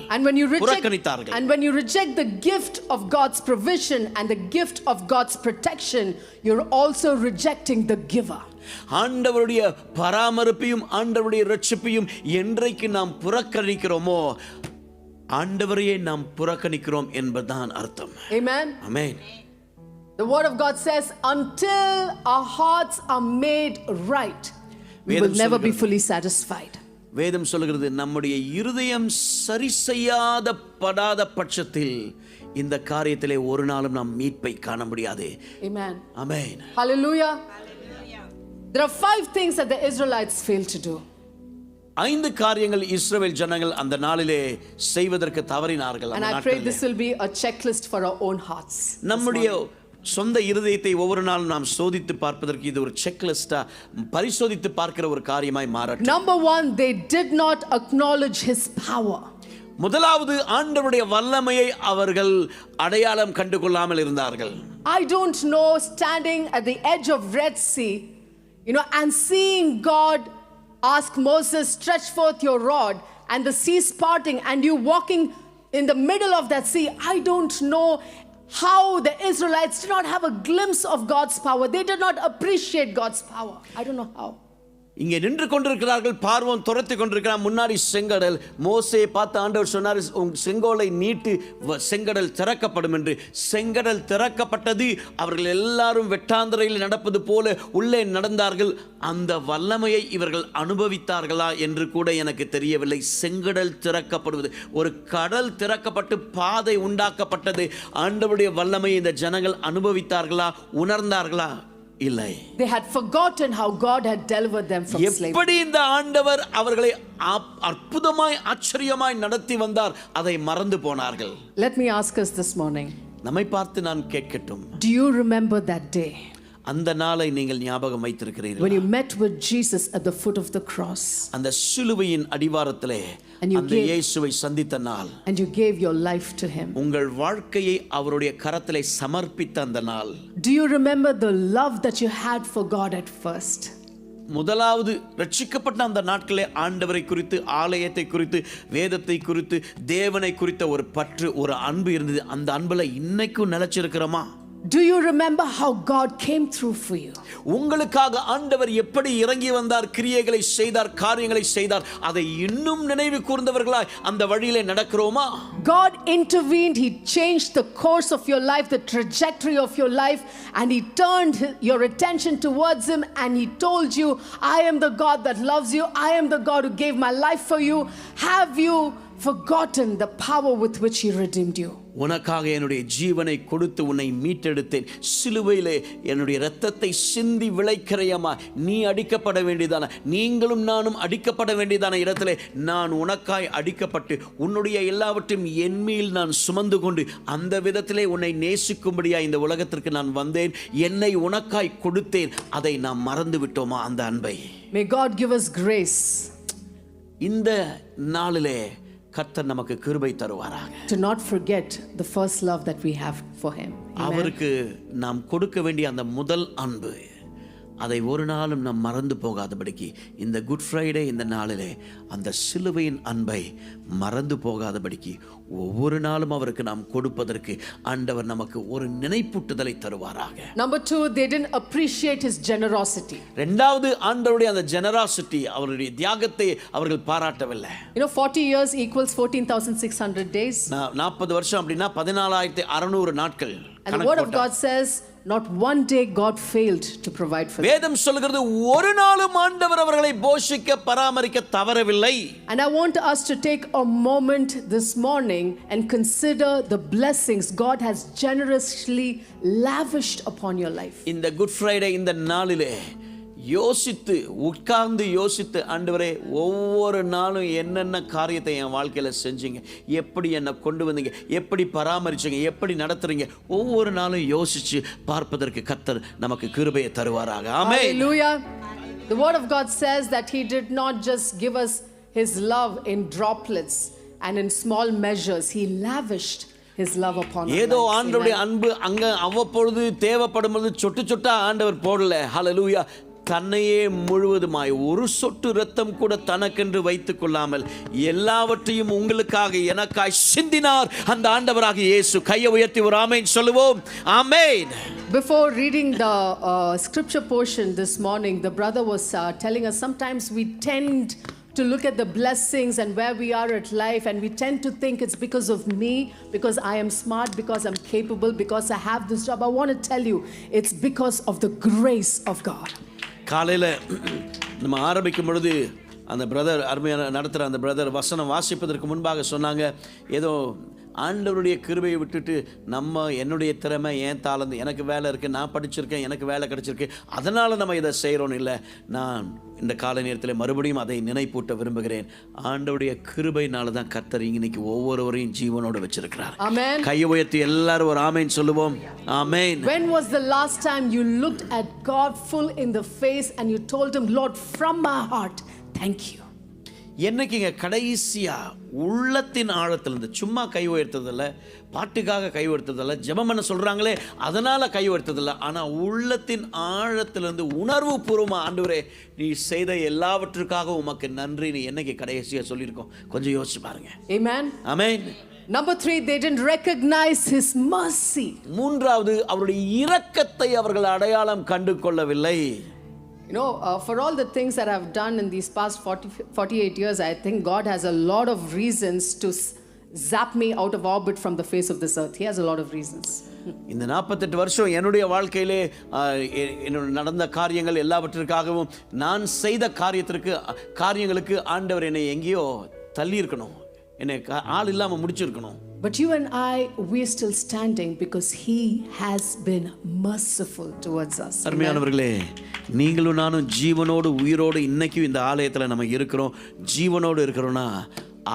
புறக்கணித்தார்கள். And when you reject the gift of God's provision and the gift of God's protection, you're also rejecting the giver. ஆண்டவருடைய பராமரிப்பையும் ஆண்டவருடைய இரட்சிப்பையும் என்றைக்கு நாம் புறக்கணிக்கிறோமோ ஆண்டவரையே நாம் புறக்கணிக்கிறோம் என்பதுதான் அர்த்தம். Amen. Amen. The word of God says, until our hearts are made right, we will never be fully satisfied. வேதம் சொல்கிறது, நம்முடைய இருதயம் சரி செய்யாத படாத பட்சத்தில் இந்த காரியத்திலே ஒரு நாளும் நாம் மீட்பை காண முடியாது. Amen. Amen. Hallelujah. There are 5 things that the Israelites failed to do. 5 காரியங்கள் இஸ்ரவேல் ஜனங்கள் அந்த நாளிலே செய்வதற்கு தவறினார்கள். And I pray this will be a checklist for our own hearts. நம்முடைய சொந்த இருதயத்தை ஒவ்வொரு நாளும் நாம் சோதித்து பார்ப்பதற்கு இது ஒரு செக்லிஸ்டா பரிசோதித்து பார்க்கிற ஒரு காரியமாய் மாறட்டும். Number 1, they did not acknowledge his power. முதலாவது, ஆண்டவருடைய வல்லமையை அவர்கள் அடையாளம் கண்டு கொள்ளாமல் இருந்தார்கள். I don't know, standing at the edge of Red Sea, and seeing God ask Moses, stretch forth your rod, and the sea parting, and you walking in the middle of that sea. I don't know how the Israelites did not have a glimpse of God's power. They did not appreciate God's power. I don't know how. இங்கே நின்று கொண்டிருக்கிறார்கள், பார்வோன் துரத்தி கொண்டிருக்கிறான், முன்னாடி செங்கடல். மோசேயை பார்த்து ஆண்டவர் சொன்னார், செங்கோலை நீட்டு செங்கடல் திறக்கப்படும் என்று. செங்கடல் திறக்கப்பட்டது. அவர்கள் எல்லாரும் வெட்டாந்தரையில் நடப்பது போல உள்ளே நடந்தார்கள். அந்த வல்லமையை இவர்கள் அனுபவித்தார்களா என்று கூட எனக்கு தெரியவில்லை. செங்கடல் திறக்கப்படுவது, ஒரு கடல் திறக்கப்பட்டு பாதை உண்டாக்கப்பட்டது. ஆண்டவருடைய வல்லமையை இந்த ஜனங்கள் அனுபவித்தார்களா, உணர்ந்தார்களா? இல்லை. They had forgotten how God had delivered them from slavery. எப்படி இந்த ஆண்டவர் அவர்களை அற்புதமாய் ஆச்சரியமாய் நடத்தி வந்தார், அதை மறந்து போனார்கள். Let me ask us this morning. நம்மை பார்த்து நான் கேட்கட்டும். Do you remember that day? அந்த நாளை நீங்கள் ஞாபகம் வைத்திருக்கிறீர்கள்? When you met with Jesus at the foot of the cross. அந்த சிலுவையின் அடிவாரத்திலே அந்த இயேசுவை சந்தித்த நாள். And you gave your life to him. உங்கள் வாழ்க்கையை அவருடைய கரத்திலே சமர்ப்பித்த அந்த நாள். Do you remember the love that you had for God at first? முதலாவது ரட்சிக்கப்பட்ட அந்த நாட்களே ஆண்டவரை குறித்து, ஆலயத்தை குறித்து, வேதத்தை குறித்து, தேவனை குறித்த ஒரு பற்று, ஒரு அன்பு இருந்தது. அந்த அன்புல இன்னைக்கும் நிலைச்சிருக்கிறோமா? Do you remember how God came through for you? உங்களுக்காக ஆண்டவர் எப்படி இறங்கி வந்தார், கிரியைகளை செய்தார், காரியங்களை செய்தார். அதை இன்னும் நினைவு கூர்ந்தவர்களாய் அந்த வழியிலே நடக்கிறோமா? God intervened. He changed the course of your life, the trajectory of your life, and he turned your attention towards him, and he told you, I am the God that loves you. I am the God who gave my life for you. Have you forgotten the power with which he redeemed you? உனக்காக என்னுடைய ஜீவனை கொடுத்து உன்னை மீட்டெடுத்தேன். சிலுவையிலே என்னுடைய இரத்தத்தை சிந்தி விளைக்கிறையமா நீ அடிக்கப்பட வேண்டியதான, நீங்களும் நானும் அடிக்கப்பட வேண்டியதான இடத்திலே நான் உனக்காய் அடிக்கப்பட்டு உன்னுடைய எல்லாவற்றையும் என்மேல் நான் சுமந்து கொண்டு அந்த விதத்திலே உன்னை நேசிக்கும்படியா இந்த உலகத்திற்கு நான் வந்தேன். என்னை உனக்காய் கொடுத்தேன். அதை நாம் மறந்து விட்டோமா அந்த அன்பை? May God give us grace. இந்த நாளிலே கர்த்தர் நமக்கு கிருபை தருவாராக. To not forget the first love that we have for him. அவருக்கு நாம் கொடுக்க வேண்டிய அந்த முதல் அன்பு, அதை ஒரு நாளும் நாம் மறந்து போகாதபடிக்கு இந்த குட் ஃப்ரைடே இந்த நாளிலே அந்த சிலுவையின் அன்பை மறந்து போகாதபடிக்கு ஒவ்வொரு நாளும் அவருக்கு நாம் கொடுப்பதற்கு ஆண்டவர் நமக்கு ஒரு நினைப்பூட்டுதலை தருவாராக. Number 2, they didn't appreciate his generosity. இரண்டாவது, ஆண்டவருடைய அந்த ஜெனராசிட்டி, அவருடைய தியாகத்தை அவர்கள் பாராட்டவில்லை. 40 years equals 14,600 days. 40 வருஷம் அப்படின்னா 14,600 நாட்கள். And the word of God says, not one day God failed to provide for them. வேதம் சொல்கிறது, ஒரு நாளும் ஆண்டவர் அவர்களை போஷிக்க பராமரிக்க தவறவில்லை. And I want us to take a moment this morning and consider the blessings God has generously lavished upon your life. இந்த good Friday இந்த நாளிலே யோசித்து உட்கார்ந்து யோசித்து, ஆண்டவரே ஒவ்வொரு நாளும் என்னென்ன காரியத்தை என் வாழ்க்கையில செஞ்சீங்க, எப்படி என்னை கொண்டு வந்தீங்க, எப்படி பராமரிச்சீங்க, எப்படி நடத்துறீங்க, ஒவ்வொரு நாளும் யோசிச்சு பார்ப்பதற்கு கர்த்தர் நமக்கு கிருபையை தருவாராக. ஆமென். Hallelujah. The word of God says that he did not just give us his love in droplets and in small measures. He lavished his love upon us. ஏதோ ஆண்டவருடைய அன்பு அங்க அவ்வப்பொழுது தேவைப்படும் போது சொட்டு சொட்டா ஆண்டவர் போடல. ஹல்லேலூயா. தன்னையே முழுவதுமாய் ஒரு சொட்டு இரத்தம் கூட தனக்கென்று வைத்துக் கொள்ளாமல் எல்லாவற்றையும் உங்களுக்காக எனக்காய் சிந்தினார் அந்த ஆண்டவராகிய இயேசு. கையை உயர்த்தி ஒரு ஆமென் சொல்லுவோம். ஆமென். Before reading the scripture portion this morning, the brother was telling us sometimes we tend to look at the blessings and where we are at life, and we tend to think it's because of me, because I am smart, because I'm capable, because I have this job. I want to tell you, it's because of the grace of God. காலையில் நம்ம ஆரம்பிக்கும் பொழுது அந்த brother அருமையான நடத்துகிற அந்த brother வசனம் வாசிப்பதற்கு முன்பாக சொன்னாங்க, ஏதோ ஆண்டவருடைய கிருபையை விட்டுட்டு நம்ம என்னுடைய திறமை, என் தாளந்து, எனக்கு வேலை இருக்குது, நான் படிச்சிருக்கேன், எனக்கு வேலை கிடச்சிருக்கு, அதனால் நம்ம இதை செய்கிறோன்னு இல்லை. நான் இந்த காலை நேரத்தில் மறுபடியும் அதை நினைப்பூட்ட விரும்புகிறேன். ஆண்டவருடைய கிருபையினால தான் கர்த்தர் இன்னைக்கு ஒவ்வொருவரையும் ஜீவனோடு வச்சிருக்கிறார். Amen. கையை உயர்த்தி எல்லாரும் ஒரு ஆமென் சொல்லுவோம். ஆமென். When was the last time you looked at God full in the face and you told him, Lord, from my heart, thank you? என்னைக்குங்க கடைசியா உள்ளத்தின் ஆழத்திலிருந்து, சும்மா கை உயர்த்ததில்ல, பாட்டுக்காக கை உயர்த்ததில்ல, ஜெபம் பண்ண சொல்றாங்களே அதனால கை உயர்த்ததில்ல, ஆனா உள்ளத்தின் ஆழத்திலிருந்து உணர்வு பூர்வமா, ஆண்டவரே நீ செய்த எல்லாவற்றுக்காக உமக்கு நன்றி, நீ என்னைக்கு கடைசியா சொல்லியிருக்கோம்? கொஞ்சம் யோசிச்சு பாருங்க. Amen. Amen. Number 3, they didn't recognize his mercy. மூன்றாவது, அவருடைய இரக்கத்தை அவர்கள் அடையாளம் கண்டு கொள்ளவில்லை. You know, for all the things that I've done in these past 48 years, I think God has a lot of reasons to zap me out of orbit from the face of this earth. He has a lot of reasons. இந்த 48 வருஷம் என்னுடைய வாழ்க்கையிலே நடந்த காரியங்கள் எல்லாவற்றிற்காகவும், நான் செய்த காரியங்களுக்கு ஆண்டவர் என்னை எங்கேயோ தள்ளி இருக்கணும், என்னை ஆள் இல்லாமல் முடிச்சிருக்கணும். But you and I, we're still standing because he has been merciful towards us. அருமையானவர்களே, நீங்களும் நானும் ஜீவனோடு உயிரோடு இன்னைக்கும் இந்த ஆலயத்தில் நம்ம இருக்கிறோம். ஜீவனோடு இருக்கிறோன்னா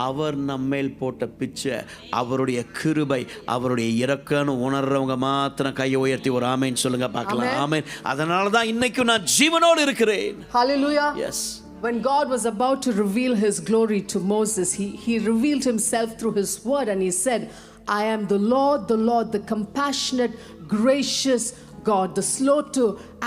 அவர் நம்மேல் போட்ட பிச்சை, அவருடைய கிருபை, அவருடைய இரக்கம்னு உணர்றவங்க மாத்திரம் கையை உயர்த்தி ஒரு ஆமென் சொல்லுங்க பார்க்கலாம். ஆமென். அதனால தான் இன்னைக்கும் நான் ஜீவனோடு இருக்கிறேன். Hallelujah. Yes. When God was about to reveal his glory to Moses, he revealed himself through his word, and he said, I am the Lord, the compassionate, gracious God, the slow to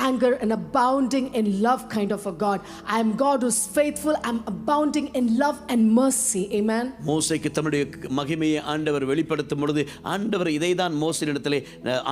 anger and abounding in love kind of a God. I am God who's faithful. I'm abounding in love and mercy. Amen. மோசேக்கு தன்னுடைய மகிமையை ஆண்டவர் வெளிப்படுத்தும் பொழுது ஆண்டவர் இதைதான் மோசேயிடத்திலே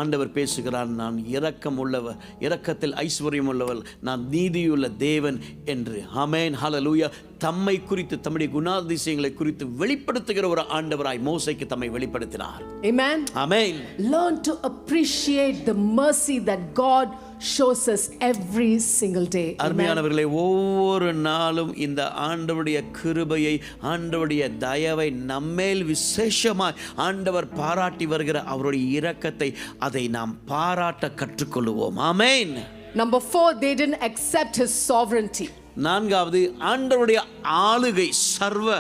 ஆண்டவர் பேசுகிறார், நான் இரக்கம் உள்ளவர், இரக்கத்தில் ஐஸ்வர்யம் உள்ளவர், நான் நீதியுள்ள தேவன் என்று. ஆமென். ஹல்லேலூயா. தம்மை குறித்து, தம்முடைய குணாதிசயங்களை குறித்து வெளிப்படுத்துகிற ஒரு ஆண்டவராய் மோசேக்கு தம்மை வெளிப்படுத்தினார். Amen. Amen. Learn to appreciate the mercy that God shows us every single day. அருமையானவர்களே, ஒவ்வொரு நாளும் இந்த ஆண்டவருடைய கிருபையை, ஆண்டவருடைய தயவை நம்மேல் விசேஷமாய் ஆண்டவர் பாராட்டி வருகிற அவருடைய இரக்கத்தை, அதை நாம் பாராட்ட கற்றுக்கொள்வோம். ஆமென். Number 4, they didn't accept his sovereignty. நான்காவது, ஆண்டவருடைய ஆளுகை, சர்வ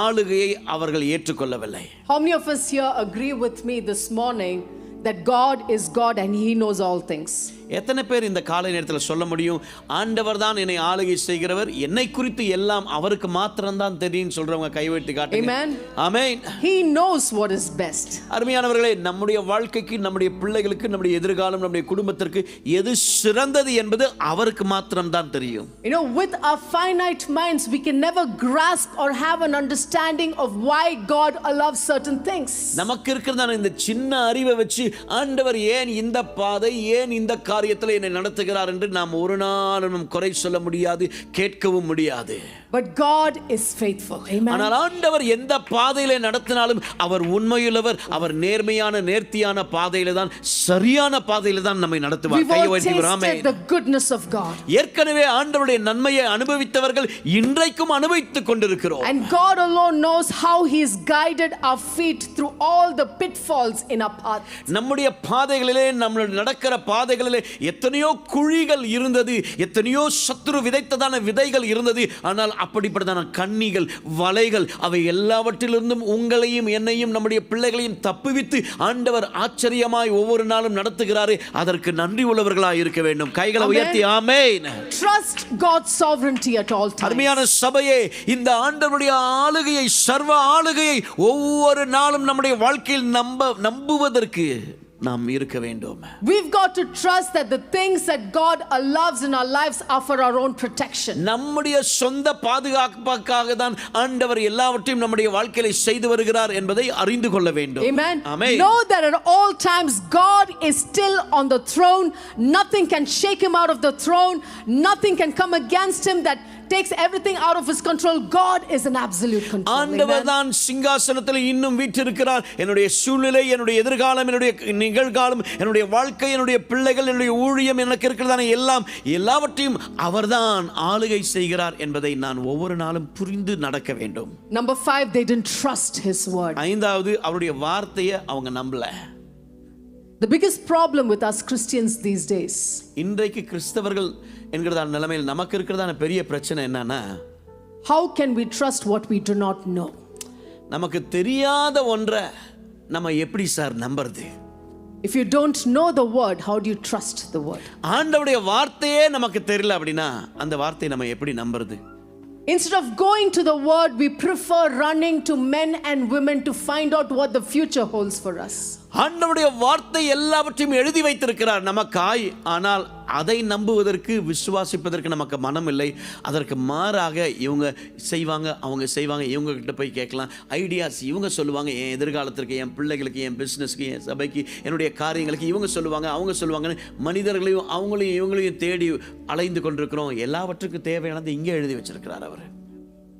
ஆளுகையை அவர்கள் ஏற்றுக்கொள்ளவில்லை. How many of us here agree with me this morning that God is God and he knows all things? எத்தனை பேர் இந்த காலை நேரத்தில் சொல்ல முடியும், ஆண்டவர் தான் என்னை ஆளுகை செய்கிறவர், என்னை குறித்து எல்லாம் அவருக்கு மாத்திரம்தான் தெரியும் சொல்றவங்க கைவிட்டு காட்டுங்க. Amen. Amen. He knows what is best. அருமையானவர்களே, நம்முடைய வாழ்க்கைக்கு, நம்முடைய பிள்ளைகளுக்கு, நம்முடைய எதிர்காலம், நம்முடைய குடும்பத்திற்கு எது சிறந்தது என்பது அவருக்கு மாத்திரம்தான் தெரியும். You know, with our finite minds, we can never grasp or have an understanding of why God allows certain things. நமக்கு இருக்கிறதான இந்த சின்ன அறிவை வச்சு ஆண்டவர் ஏன் இந்த பாதை, ஏன் இந்த காரியத்தில் என்னை நடத்துகிறார் என்று நாம் ஒரு நாளும் குறை சொல்ல முடியாது, கேட்கவும் முடியாது. But God is faithful. Amen. ஆனால் ஆண்டவர் எந்த பாதையிலே நடத்தினாலும் அவர் உண்மையுள்ளவர். அவர் நேர்மையான நேர்த்தியான பாதையில தான், சரியான பாதையில தான் நம்மை நடத்துவார். We've all tasted the goodness of God. ஏற்கனவே ஆண்டவருடைய நன்மையை அனுபவித்தவர்கள் இன்றைக்கும் அனுபவித்துக் கொண்டிருக்கிறோம். And God alone knows how he has guided our feet through all the pitfalls in our path. நம்முடைய பாதைகளிலே, நம்ம நடக்கிற பாதைகளிலே எத்தனையோ குழிகள் இருந்தது, எத்தனையோ சத்துரு விதைத்ததான விதைகள் இருந்தது. ஆனால் அப்படிப்பட்டதான கண்ணிகள், வலைகள், அவை எல்லாவற்றிலிருந்தும் உங்களையும் என்னையும் நம்முடைய பிள்ளைகளையும் தப்புவித்து ஆண்டவர் ஆச்சரியமாய் ஒவ்வொரு நாளும் நடத்துகிறாரே, அதற்கு நன்றி உள்ளவர்களாய் இருக்க வேண்டும். கைகளை உயர்த்தி ஆமென். Trust God's sovereignty at all times. அருமையான சபையே, இந்த ஆண்டவருடைய ஆளுகையை, சர்வ ஆளுகையை ஒவ்வொரு நாளும் நம்முடைய வாழ்க்கையில் நம்புவதற்கு நாம் இருக்க வேண்டும். We've got to trust that the things that God allows in our lives are for our own protection. நம்முடைய சொந்த பாதுகாப்புக்காக தான் ஆண்டவர் எல்லாவற்றையும் நம்முடைய வாழ்க்கையில செய்து வருகிறார் என்பதை அறிந்து கொள்ள வேண்டும். Amen. Amen. Know that at all times God is still on the throne. Nothing can shake him out of the throne. Nothing can come against him that takes everything out of his control. God is in absolute control. ஆண்டவர் தான் சிங்காசனத்தில் இன்னும் வீற்றிருக்கிறார். என்னுடைய சூழ்நிலை, என்னுடைய எதிர்காலம், என்னுடைய நிகழ்காலம், என்னுடைய வாழ்க்கை, என்னுடைய பிள்ளைகள், என்னுடைய ஊழியம், எனக்கு இருக்கிறதான எல்லாவற்றையும் அவர்தான் ஆளுகை செய்கிறார் என்பதை நான் ஒவ்வொரு நாளும் புரிந்து நடக்க வேண்டும். Number 5, they didn't trust his word. ஐந்தாவது, அவருடைய வார்த்தையை அவங்க நம்பல. The biggest problem with us Christians these days, இன்றைக்கு கிறிஸ்தவர்கள் என்கிறதான நிலைமையில் நமக்கு இருக்கிறதான பெரிய பிரச்சனை என்னன்னா, how can we trust what we do not know? நமக்கு தெரியாத ஒன்றை நம்ம எப்படி சார் நம்புறது? If you don't know the word, how do you trust the word? ஆண்டவருடைய வார்த்தையே நமக்கு தெரியல அப்படின்னா அந்த வார்த்தையை நம்ம எப்படி நம்புறது? Instead of going to the word, we prefer running to men and women to find out what the future holds for us. ஆண்டவருடைய வார்த்தை எல்லாவற்றையும் எழுதி வைத்திருக்கிறார் நமக்காய். ஆனால் அதை நம்புவதற்கு, விசுவாசிப்பதற்கு நமக்கு மனம் இல்லை. அதற்கு மாறாக இவங்க செய்வாங்க, அவங்க செய்வாங்க, இவங்க கிட்ட போய் கேட்கலாம், ஐடியாஸ் இவங்க சொல்லுவாங்க, என் எதிர்காலத்திற்கு, என் பிள்ளைகளுக்கு, என் பிஸ்னஸ்க்கு, என் சபைக்கு, என்னுடைய காரியங்களுக்கு இவங்க சொல்லுவாங்க, அவங்க சொல்லுவாங்கன்னு மனிதர்களையும் அவங்களையும் இவங்களையும் தேடி அலைந்து கொண்டிருக்கிறோம். எல்லாவற்றுக்கும் தேவையானது இங்கே எழுதி வச்சிருக்கிறார் அவர்.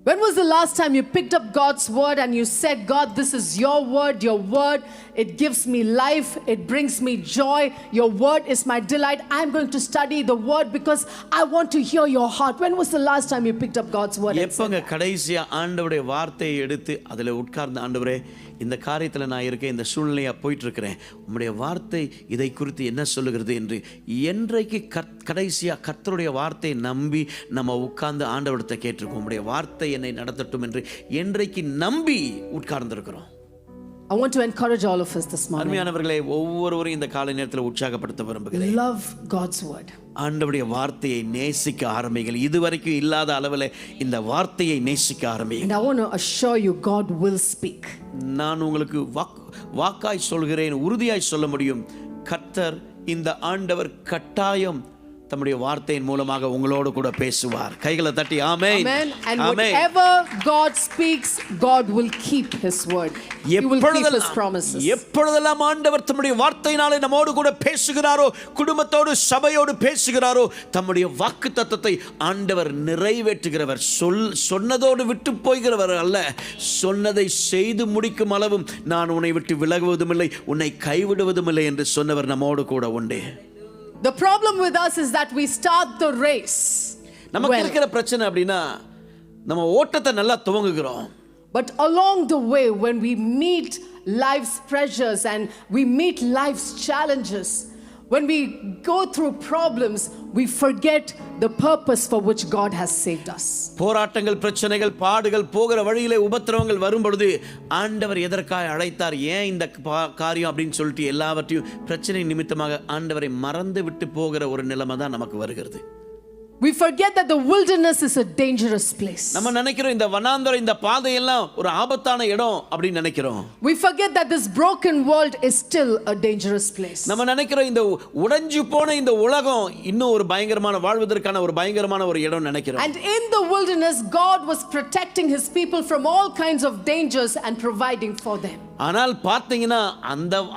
When was the last time you picked up God's word and you said, God, this is your word, it gives me life, it brings me joy, your word is my delight, I'm going to study the word because I want to hear your heart. When was the last time you picked up God's word? எப்பங்க கடைசியா ஆண்டவருடைய வார்த்தையை எடுத்து அதில் உட்கார்ந்து, ஆண்டவரே இந்த காரியத்தில் நான் இருக்கேன், இந்த சூழ்நிலையாக போயிட்டு இருக்கிறேன், உம்முடைய வார்த்தை இதை குறித்து என்ன சொல்லுகிறது என்று என்றைக்கு கடைசியாக கர்த்தருடைய வார்த்தையை நம்பி நம்ம உட்கார்ந்து ஆண்டவரிடத்தை கேட்டிருக்கோம், உம்முடைய வார்த்தை என்னை நடத்தட்டும் என்று என்றைக்கு நம்பி உட்கார்ந்திருக்கிறோம்? I want to encourage all of us this morning. அருமையானவர்களே, ஒவ்வொருவரையும் இந்த காலை நேரத்தில் உற்சாகப்படுத்த விரும்புகிறேன். Love God's word. ஆண்டவருடைய வார்த்தையை நேசிக்க ஆரம்பிங்கள். இதுவரைக்கும் இல்லாத அளவில் இந்த வார்த்தையை நேசிக்க ஆரம்பிங்கள். And I want to assure you, God will speak. நான் உங்களுக்கு வாக்காய் சொல்கிறேன், உறுதியாய் சொல்ல முடியும், கர்த்தர், இந்த ஆண்டவர் கட்டாயம் தம்முடைய வார்த்தையின் மூலமாக உங்களோடு கூட பேசுவார். கைகளை தட்டி ஆமென். And whatever God speaks, God will keep his word. He will keep his promises. எப்பொழுதெல்லாம் ஆண்டவர் தம்முடைய வார்த்தையினாலே நம்மோடு கூட பேசுகிறாரோ, குடும்பத்தோடு சபையோடு பேசுகிறாரோ, தம்முடைய வாக்குத்தத்தத்தை ஆண்டவர் நிறைவேற்றுகிறவர். சொன்னதோடு விட்டு போகிறவர் அல்ல, சொன்னதை செய்து முடிக்கும் அளவும் நான் உன்னை விட்டு விலகுவதும் இல்லை, உன்னை கைவிடுவதும் இல்லை என்று சொன்னவர் நம்மோடு கூட உண்டு. The problem with us is that we start the race. நமக்கு இருக்கிற பிரச்சனை அப்படின்னா, நம்ம ஓட்டத்தை நல்லா துவங்குகிறோம். But along the way, when we meet life's pressures and we meet life's challenges, when we go through problems, we forget the purpose for which God has saved us. போராட்டங்கள், பிரச்சனைகள், பாடுகள், போகிற வழியிலே உபத்திரவங்கள் வரும் பொழுது ஆண்டவர் எதற்காக அழைத்தார், ஏன் இந்த காரியம் அப்படின்னு சொல்லிட்டு எல்லாவற்றையும் பிரச்சனை நிமித்தமாக ஆண்டவரை மறந்து விட்டு போகிற ஒரு நிலைமை தான் நமக்கு வருகிறது. We forget that the wilderness is a dangerous place. நம்ம நினைக்கிறோம் இந்த வனாந்தரம், இந்த பாதையெல்லாம் ஒரு ஆபத்தான இடம் அப்படி நினைக்கிறோம். We forget that this broken world is still a dangerous place. நம்ம நினைக்கிறோம் இந்த உடைஞ்சு போன இந்த உலகம் இன்னும் ஒரு பயங்கரமான வாழ்வதற்கான ஒரு பயங்கரமான ஒரு இடம் நினைக்கிறோம். And in the wilderness, God was protecting his people from all kinds of dangers and providing for them. ஆனால் பார்த்தீங்கன்னா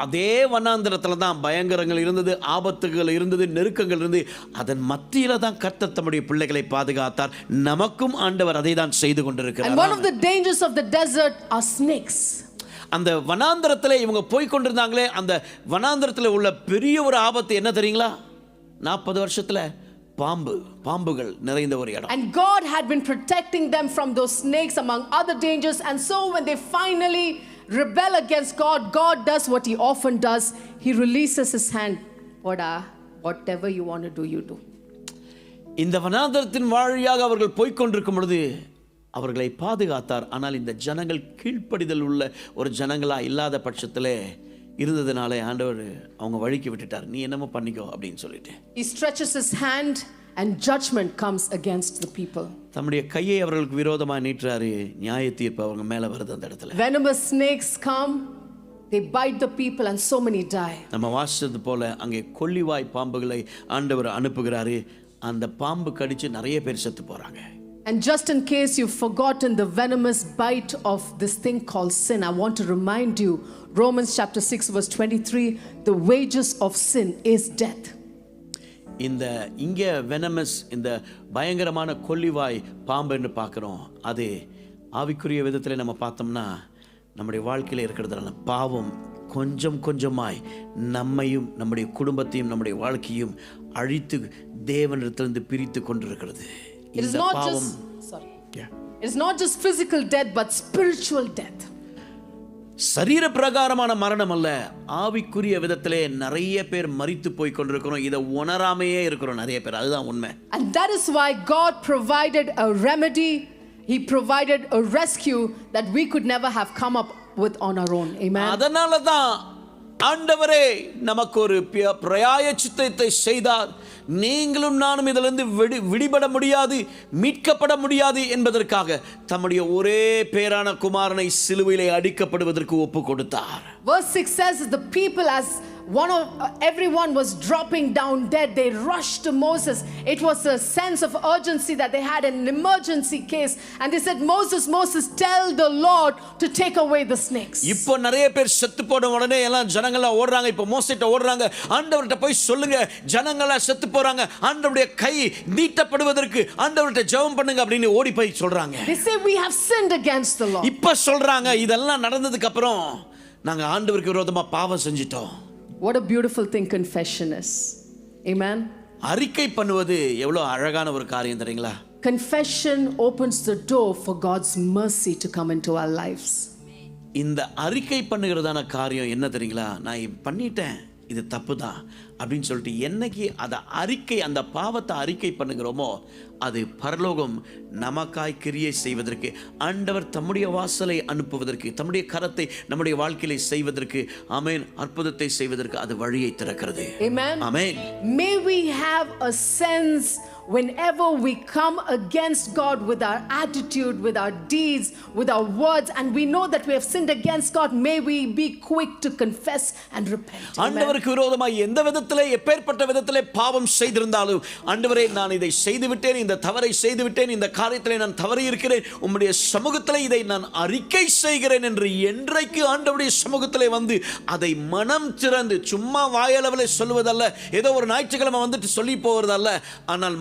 அதே வனாந்திரத்துல தான் பயங்கரங்கள் இருந்தது, ஆபத்துகள் இருந்தது, நெருக்கங்கள் இருந்தது. அதன் மத்தியில தான் கர்த்தர் தம்முடைய பிள்ளைகளை பாதுகாத்தார். நமக்கும் ஆண்டவர் அதை தான் செய்து கொண்டிருக்கிறார். And one of the dangers of the desert are snakes. அந்த வனாந்திரத்துல இவங்க போய் கொண்டிருந்தாங்களே, அந்த வனாந்திரத்துல உள்ள பெரிய ஒரு ஆபத்து என்ன தெரியுங்களா? 40 வருஷத்துல பாம்புகள் நிறைந்த ஒரு இடம். And God had been protecting them from those snakes among other dangers, and so when they finally rebel against God, God does what he often does. He releases his hand. Whatever you want to do, you do. இந்த வனாந்திரத்தின் வழியாக அவர்கள் போய் கொண்டிருக்கும் பொழுது அவர்களை பாதுகாத்தார். ஆனால் இந்த ஜனங்கள் கீழ்ப்படிதல் உள்ள ஒரு ஜனங்களா இல்லாத பட்சத்திலே இருந்ததுனாலே ஆண்டவர் அவங்க வழிக்கு விட்டுட்டார். நீ என்னமோ பண்ணிக்கோ அப்படின்னு சொல்லிட்டு. He stretches his hand and judgment comes against the people. தம்முடைய கையை அவர்களுக்கு விரோதமா நீட்டுறாரு. நியாய தீர்ப்பு அவங்க மேல வருது. அந்த இடத்துல Venomous snakes come, they bite the people and so many die. நம்ம வாசிச்சது போல அங்கே கொள்ளிவாய் பாம்புகளை ஆண்டவர் அனுப்புகிறாரு. அந்த பாம்பு கடிச்சு நிறைய பேர் செத்து போறாங்க. And just in case you've forgotten the venomous bite of this thing called sin, I want to remind you, Romans chapter 6 verse 23, the wages of sin is death. இங்க வெனமஸ், இந்த பயங்கரமான கொள்ளிவாய் பாம்பு என்று பார்க்கிறோம். அது ஆவிக்குரிய விதத்தில் நம்ம பார்த்தோம்னா நம்முடைய வாழ்க்கையில் இருக்கிறதுனால பாவம் கொஞ்சம் கொஞ்சமாய் நம்மையும் நம்முடைய குடும்பத்தையும் நம்முடைய வாழ்க்கையும் அழித்து தேவனிடத்திலிருந்து பிரித்து கொண்டிருக்கிறது. It is not just physical death but spiritual death. சரீர பிரகாரமான மரணம் அல்ல, ஆவிக்குரிய விதத்திலே நிறைய பேர் மரித்து போய் கொண்டிருக்கிறோம். இதை உணராமையே இருக்கிறோம் நிறைய பேர். அதுதான் உண்மை. And that is why God provided a remedy. He provided a rescue that we could never have come up with on our own. Amen. அதனால தான் ஆண்டவரே நமக்கு ஒரு பிராயச்சித்தத்தை செய்தார். நீங்களும் நானும் இதிலிருந்து விடுபட முடியாது, மீட்கப்பட முடியாது என்பதற்காக தம்முடைய ஒரே பேரான குமாரனை சிலுவையிலே அடிக்கப்படுவதற்கு ஒப்பு கொடுத்தார். Verse 6 says the people, as everyone was dropping down dead, they rushed to Moses. It was a sense of urgency that they had, an emergency case, and they said, Moses, tell the Lord to take away the snakes. இப்போ நிறைய பேர் செத்து போன உடனே எல்லாம் ஜனங்களா ஓடுறாங்க. இப்போ மோசேட்ட ஓடுறாங்க, ஆண்டவர்கிட்ட போய் சொல்லுங்க ஜனங்களா செத்து போறாங்க, ஆண்டவருடைய கை நீட்டப்படுவதற்கு ஆண்டவர்கிட்ட ஜெபம் பண்ணுங்க அப்படின்னு ஓடி போய் சொல்றாங்க. They say we have sinned against the Lord. இப்போ சொல்றாங்க இதெல்லாம் நடந்ததுக்கு அப்புறம் நாங்க ஆண்டவருக்கு விரோதமா பாவம் செஞ்சிட்டோம். What a beautiful thing confession is. Amen. அறிக்கை பண்ணுவது எவ்வளவு அழகான ஒரு காரியம் தெரியுங்களா? Confession opens the door for God's mercy to come into our lives. இந்த அறிக்கை பண்ணுகிறதான காரியம் என்ன தெரியுங்களா? நான் பண்ணிட்டேன், இது தப்பு தான் அப்படின்னு சொல்லிட்டு என்னைக்கு அந்த பாவத்தை அறிக்கை பண்ணுகிறோமோ அது பரலோகம் நமக்காய் கிரியை செய்வதற்கு, ஆண்டவர் தம்முடைய வாசலை அனுப்புவதற்கு, தம்முடைய கரத்தை நம்முடைய வாழ்க்கையிலே செய்வதற்கு, ஆமென், அற்புதத்தை செய்வதற்கு அது வழியை திறக்கிறது. Amen. Amen. May we have a sense whenever we come against God with our attitude, with our deeds, with our words, and we know that we have sinned against God, may we be quick to confess and repent. ஆண்டவருக்கு விரோதமாய் எந்த விதத்திலே எப்பேற்பட்ட விதத்திலே பாவம் செய்திருந்தாலும், ஆண்டவரே நான் இதை செய்து விட்டேன், இந்த தவறை செய்து விட்டேன், இந்த காரியத்திலே நான் தவறி இருக்கிறேன், உம்முடைய சமூகத்திலே இதை நான் அறிக்கை செய்கிறேன் என்று என்றைக்கு ஆண்டவருடைய சமூகத்திலே வந்து அதை மனம் திறந்து, சும்மா வாயளவிலே சொல்வதல்ல, ஏதோ ஒரு ஞாயிற்றுக்கிழமை வந்துட்டு சொல்லி போவதல்ல, ஆனால்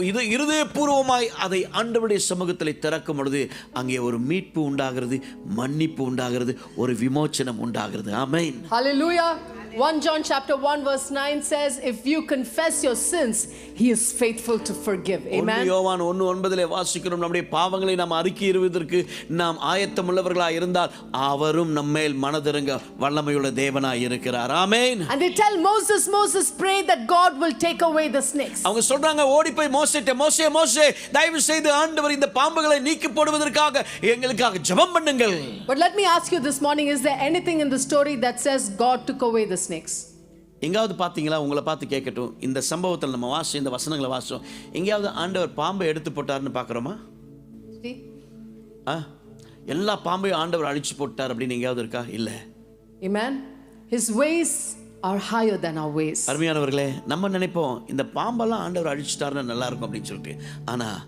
இது இருதயபூர்வமாய் அதை ஆண்டவருடைய சமூகத்தில் திறக்கும் பொழுது அங்கே ஒரு மீட்பு உண்டாகிறது, மன்னிப்பு உண்டாகிறது, ஒரு விமோச்சனம் உண்டாகிறது. ஆமென். Hallelujah. 1 John chapter 1 verse 9 says, if you confess your sins, he is faithful to forgive. Amen. யோவான் 1:9 வாசிக்கிறோம், நம்முடைய பாவங்களை நாம் அறிக்கையிடுவதற்கு நாம் ஆயத்தம் உள்ளவர்களாய் இருந்தால் அவரும் நம்மேல் மனதிறங்க வல்லமையுள்ள தேவனாய் இருக்கிறார். ஆமென். And they tell Moses, pray that God will take away the snakes. அவங்க சொல்றாங்க, ஓடி போய் மோசே தயவு செய்து ஆண்டவர் இந்த பாம்புகளை நீக்கி போடுவதற்காக எங்களுக்காக ஜெபம் பண்ணுங்கள். But let me ask you this morning, is there anything in the story that says God took away the snakes? எங்காவது பார்த்தீங்களா? உங்களை பார்த்து கேட்கட்டும், இந்த சம்பவத்தில் நம்ம வாசி, இந்த வசனங்களை வாசிச்சோம், எங்கேயாவது ஆண்டவர் பாம்பை எடுத்து போட்டார்னு பார்க்குறோமா? எல்லா பாம்பையும் ஆண்டவர் அழிச்சு போட்டார் அப்படின்னு எங்கேயாவது இருக்கா? இல்லை. Amen. His ways are higher than our ways. அருமையானவர்களே, நம்ம நினைப்போம் இந்த பாம்பெல்லாம் ஆண்டவர் அழிச்சிட்டாருன்னா நல்லா இருக்கும் அப்படின்னு சொல்லிட்டு. ஆனால்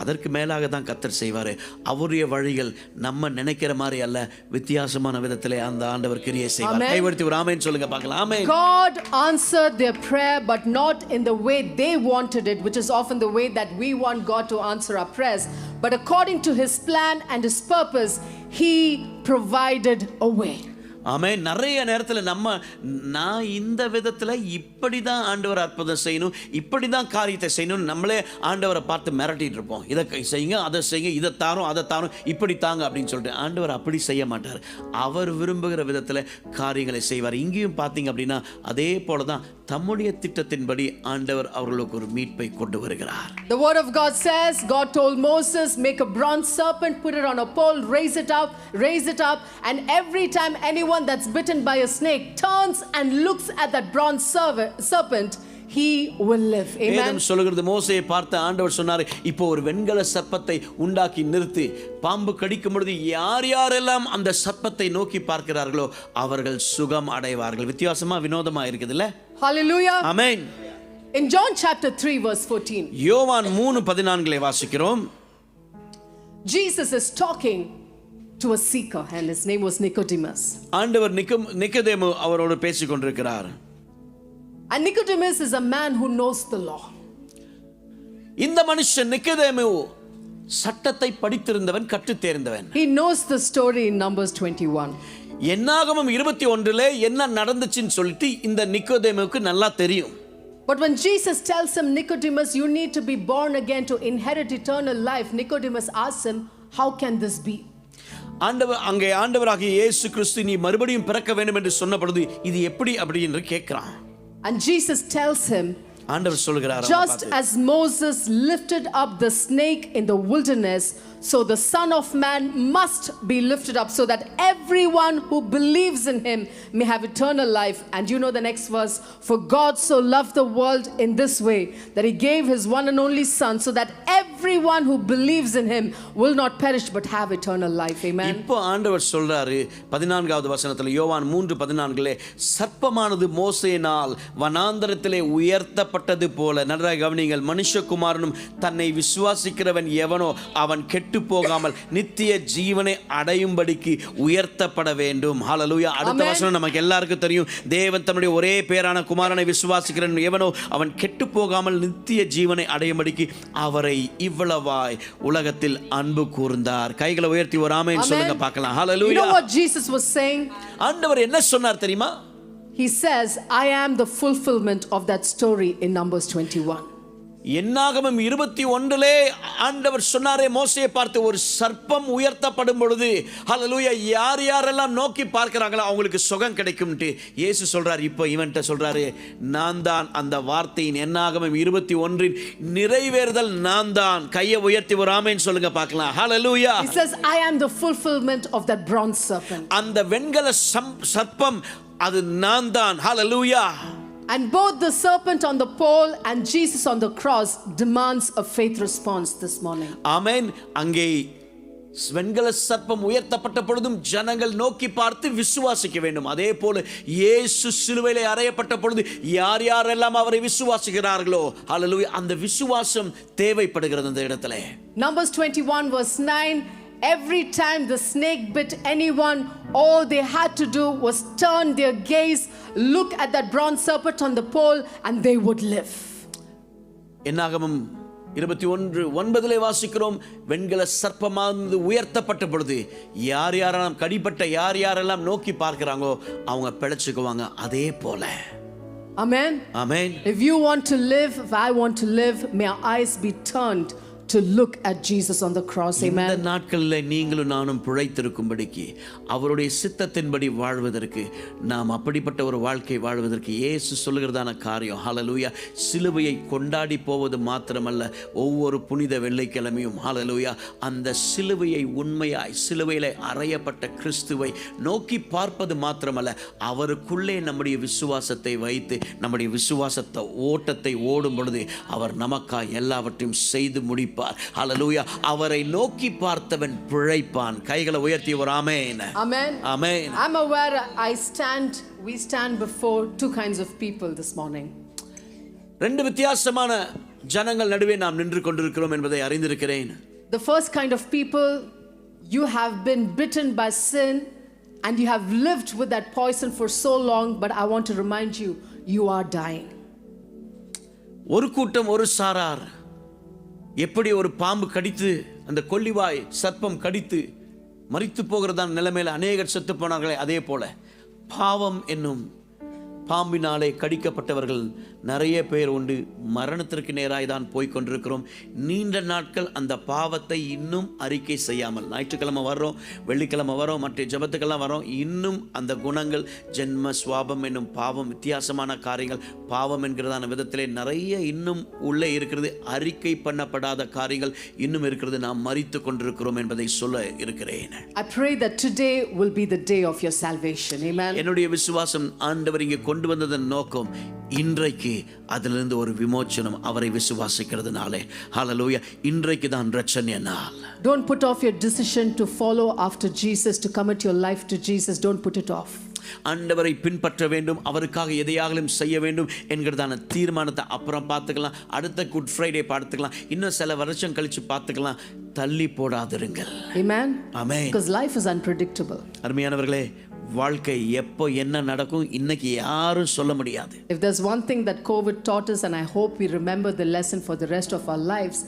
அதற்கு மேலாக தான் கர்த்தர் செய்வார். அவருடைய வழிகள் நம்ம நினைக்கிற மாதிரி அல்ல, வித்தியாசமான விதத்திலே அந்த ஆண்டவர் கிரியை செய்வார். கைவர்த்தி ஒரு ஆமென் சொல்லுங்க பார்க்கலாம். ஆமென். God answered their prayer, but not in the way they wanted it, which is often the way that we want God to answer our prayers, but according to his plan and his purpose, he provided a way. ஆமென். நிறைய நேரத்தில் நான் இந்த விதத்தில் இப்படி தான் ஆண்டவர் அற்புதம் செய்யணும், இப்படி தான் காரியத்தை செய்யணும், நம்மளே ஆண்டவரை பார்த்து மிரட்டிட்டு இருப்போம். இதை செய்யுங்க, அதை செய்யுங்க, இதை தாரும், அதை தாரும், இப்படி தாங்க அப்படின்னு சொல்லிட்டு. ஆண்டவர் அப்படி செய்ய மாட்டார். அவர் விரும்புகிற விதத்தில் காரியங்களை செய்வார். இங்கேயும் பார்த்தீங்க அப்படின்னா அதே போல தான் தம்முடைய திட்டத்தின்படி ஆண்டவர் அவர்களுக்கு ஒரு மீட்பை கொண்டு வருகிறார். The word of God says, God told Moses, make a bronze serpent, put it on a pole, raise it up, and every time anyone that's bitten by a snake turns and looks at that bronze serpent, he will live. Amen. வேதம் சொல்கிறது, மோசேயை பார்த்து ஆண்டவர் சொன்னார், இப்போ ஒரு வெண்கல சர்ப்பத்தை உண்டாக்கி நிறுத்தி, பாம்பு கடிக்கும் பொழுது யார் யாரெல்லாம் அந்த சர்ப்பத்தை நோக்கி பார்க்கிறார்களோ அவர்கள் சுகம் அடைவார்கள். வித்தியாசமா வினோதமா இருக்குதுல்ல? Hallelujah. Amen. In John chapter 3 verse 14, யோவான் 3:14 வாசிக்கிறோம். Jesus is talking to a seeker and his name was Nicodemus. ஆண்டவர் நிக்கோதேமு அவரோடு பேசிக் கொண்டிருக்கிறார். And Nicodemus is a man who knows the law. இந்த மனுஷன் நிக்கோதேமு சட்டத்தை படித்திருந்தவன், கற்றுத் தேர்ந்தவன். He knows the story in Numbers 21. என்னாகமம் 21 என்ன நடந்துச்சுன்னு சொல்லிட்டு இந்த நிக்கோதேமுக்கு நல்லா தெரியும். But when Jesus tells him, Nicodemus, you need to be born again to inherit eternal life, Nicodemus asks him, how can this be? ஆண்டவராகிய இயேசு கிறிஸ்து நீ மறுபடியும் பிறக்க வேண்டும் என்று சொன்ன பொழுது இது எப்படி அப்படி என்று கேட்கிறான். And Jesus tells him, ஆண்டவர் சொல்கிறார், just as Moses lifted up the snake in the wilderness, so the Son of Man must be lifted up, so that everyone who believes in him may have eternal life. And you know the next verse, for God so loved the world in this way, that he gave his one and only Son, so that everyone who believes in him will not perish but have eternal life. Amen. இப்போ ஆண்டவர் சொல்றாரு 14வது வசனத்தில், யோவான் 3:14, சர்ப்பமானது மோசேயினால் வனாந்தரத்திலே உயர்த்தப்பட்டது போல, நன்றாக கவனிங்கள், மனுஷகுமாரனும் தன்னை விசுவாசிக்கிறவன் எவனோ அவன் கெட்டு போகாமல் நித்திய ஜீவனை அடையும்படிக்கு உயர்த்தப்பட வேண்டும். ஹல்லேலூயா. அடுத்த வசனம் நமக்கு எல்லாருக்கும் தெரியும். தேவன் தம்முடைய ஒரே பேரான குமாரனை விசுவாசிக்கிறவன் எவனோ அவன் கெட்டு போகாமல் நித்திய ஜீவனை அடையும்படிக்கு அவரை இவ்வளவாய் உலகத்தில் அன்பு கூர்ந்தார். கைகளை உயர்த்தி ஒரு ஆமென் சொல்லுங்க பார்க்கலாம். ஹல்லேலூயா. You know what Jesus was saying? ஆண்டவர் என்ன சொன்னார் தெரியுமா? He says, I am the fulfillment of that story in Numbers 21. என்னாகமம் 21 ஆண்டவர் சொன்னாரே மோசேயை பார்த்து, ஒரு சர்ப்பம் உயர்த்தப்படும் பொழுது ஹல்லேலூயா யார் யாரெல்லாம் நோக்கி பார்க்கிறாங்களோ அவங்களுக்கு சுகம் கிடைக்கும்ட்டு இயேசு சொல்றார். இப்போ இவன்ட்ட சொல்றாரு, நான் தான் அந்த வார்த்தையின் என்னாகமம் 21 நிறைவேறுதல் நான் தான். கையை உயர்த்தி ஒரு ஆமென் சொல்லுங்க பார்க்கலாம். ஹல்லேலூயா. He says, I am the fulfillment of that bronze serpent. அந்த வெண்கல சர்ப்பம் அது நான் தான். ஹல்லேலூயா. And both the serpent on the pole and Jesus on the cross demands a faith response this morning. ஆமென். அங்கே வெண்கல சர்ப்பம் உயர்த்தப்பட்ட பொழுதும் ஜனங்கள் நோக்கி பார்த்து விசுவாசிக்க வேண்டும். அதே போல இயேசு சிலுவையிலே அறையப்பட்ட பொழுது யார் யாரெல்லாம் அவரை விசுவாசிக்கிறார்களோ ஹல்லேலூயா அந்த விசுவாசம் தேவைப்படுகிறது அந்த இடத்துல. Numbers 21 verse 9, every time the snake bit anyone, all they had to do was turn their gaze, look at that bronze serpent on the pole, and they would live. என்னாகமம் 21:9 வாசிக்கிறோம், வெண்கல சர்ப்பமானது உயர்த்தப்பட்ட பொழுது யார் யாரெல்லாம் கடிப்பட்ட யார் யாரெல்லாம் நோக்கி பார்க்கிறாங்களோ அவங்க பிழைச்சுக்குவாங்க. அதே போல Amen. Amen. If you want to live, if I want to live, may our eyes be turned to look at Jesus on the cross. Amen. இந்த நாட்களில் நீங்களும் நானும் பிழைத்திருக்கும்படிக்கு அவருடைய சித்தத்தின்படி வாழ்வதற்கு நாம் அப்படிப்பட்ட ஒரு வாழ்க்கை வாழ்வதற்கு இயேசு சொல்லுகிறதான காரியம் ஹல்லேலூயா. சிலுவையை கொண்டாடி போவது மாத்திரமல்ல, ஒவ்வொரு புனித வெள்ளிக்கிழமையும் ஹல்லேலூயா அந்த சிலுவையை உண்மையாய் சிலுவையில் அறையப்பட்ட கிறிஸ்துவை நோக்கி பார்ப்பது மாத்திரமல்ல, அவருக்குள்ளே நம்முடைய விசுவாசத்தை வைத்து நம்முடைய விசுவாசத்தை ஓட்டத்தை ஓடும் பொழுது அவர் நமக்காய் எல்லாவற்றையும் செய்து முடிப்பார். ஹல்லேலூயா. அவரை நோக்கி பார்த்தவன் பிழைப்பான். கைகளை உயர்த்தி ஒரு ஆமென். Amen. Amen. I'm aware we stand before two kinds of people this morning. ரெண்டு வித்தியாசமான ஜனங்கள் நடுவே நாம் நின்று கொண்டிருக்கிறோம் என்பதை அறிந்திருக்கிறேன். The first kind of people, you have been bitten by sin and you have lived with that poison for so long, but I want to remind you, you are dying. ஒரு கூட்டம், ஒரு சாரார் எப்படி ஒரு பாம்பு கடித்து, அந்த கொள்ளிவாய் சர்ப்பம் கடித்து மரித்து போகிறதான நிலைமையில் அநேகர் செத்து போனார்களே, அதே போல பாவம் என்னும் பாம்பினாலே கடிக்கப்பட்டவர்கள் நிறைய பேர் உண்டு. மரணத்திற்கு நேராய் தான் போய்கொண்டிருக்கிறோம். நீண்ட நாட்கள் அந்த பாவத்தை இன்னும் அறிக்கை செய்யாமல், ஞாயிற்றுக்கிழமை வர்றோம், வெள்ளிக்கிழமை வரோம், மற்ற ஜபத்துக்கெல்லாம் வரோம், இன்னும் அந்த குணங்கள், ஜென்ம சுவாபம் என்னும் பாவம், வித்தியாசமான காரியங்கள், பாவம் என்கிறதான விதத்திலே நிறைய இன்னும் உள்ளே இருக்கிறது. அறிக்கை பண்ணப்படாத காரியங்கள் இன்னும் இருக்கிறது. நாம் மரித்து கொண்டிருக்கிறோம் என்பதை சொல்ல இருக்கிறேன். I pray that today will be the day of your salvation. Amen. என்னுடைய விசுவாசம், ஆண்டவர் இங்கே கொண்டு வந்ததன் நோக்கம் இன்றைக்கு அதிலிருந்து ஒரு விமோச்சனம், அவரை விசுவாசிக்கிறதுனாலே. ஹல்லேலூயா. இன்றைக்கு தான் ரட்சணிய நாள். Don't put off your decision to follow after Jesus, to commit your life to Jesus. Don't put it off. ஆண்டவரை பின்பற்ற வேண்டும், அவருக்காக எதையாகலும் செய்ய வேண்டும் என்கிறதான தீர்மானத்தை அப்புறம் பார்த்துக்கலாம், அடுத்த குட் ஃப்ரைடே பார்த்துக்கலாம், இன்னும் சில வருஷம் கழிச்சு பார்த்துக்கலாம். தள்ளி போடாதிருங்கள். Amen. Amen. Because life is unpredictable. அருமையானவர்களே, வாழ்க்கை எப்போ என்ன நடக்கும் இன்னைக்கு யாரும் சொல்ல முடியாது. If there's one thing that COVID taught us, and I hope we remember the lesson for the rest of our lives,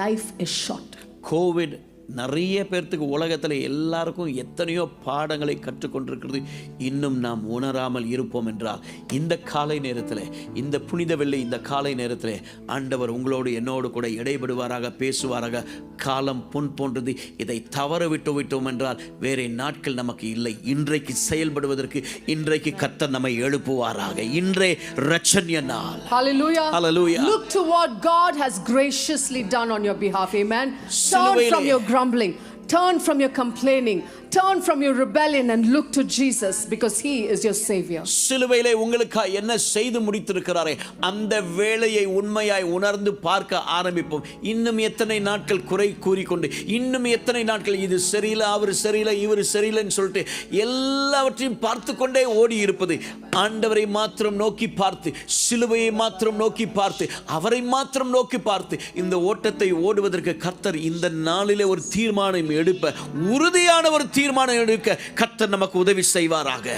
life is short. COVID நிறைய பேர்த்துக்கு உலகத்தில் எல்லாருக்கும் எத்தனையோ பாடங்களை கற்றுக்கொண்டிருக்கிறது. இன்னும் நாம் உணராமல் இருப்போம் என்றால், இந்த காலை நேரத்தில், இந்த புனித வெள்ளி இந்த காலை நேரத்தில் ஆண்டவர் உங்களோடு என்னோடு கூட இடைபடுவாராக, பேசுவாராக. காலம் பொன் போன்றது. இதை தவற விட்டோம் என்றால் வேறே நாட்கள் நமக்கு இல்லை. இன்றைக்கு செயல்படுவதற்கு இன்றைக்கு கர்த்தர் நம்மை எழுப்புவாராக. இன்றே இரட்சணிய நாள். Hallelujah. Hallelujah. Look to what God has graciously done on your behalf. Amen. Turn from your grumbling, turn from your complaining, turn from your rebellion and look to Jesus, because he is your savior. சிலுவையிலே உங்களுக்காக என்ன செய்து முடித்திருக்கிறாரே, அந்த வேளையை உண்மையாய் உணர்ந்து பார்க்க ஆரம்பிப்போம். இன்னும் எத்தனை நாட்கள் குறை கூறிக்கொண்டு, இன்னும் எத்தனை நாட்கள் இது சரியில்லை, அவர் சரியில்லை, இவர் சரியில்லைன்னு சொல்லிட்டு எல்லாவற்றையும் பார்த்து கொண்டே ஓடி இருப்பது. ஆண்டவரை மாத்திரம் நோக்கி பார்த்து, சிலுவையை மாத்திரம் நோக்கி பார்த்து, அவரை மாத்திரம் நோக்கி பார்த்து இந்த ஓட்டத்தை ஓடுவதற்கு கர்த்தர் இந்த நாளிலே ஒரு தீர்மானம் எடுப்ப, உறுதியான ஒரு தீர்மானம் எடுக்க கர்த்தர் நமக்கு உதவி செய்வாராக.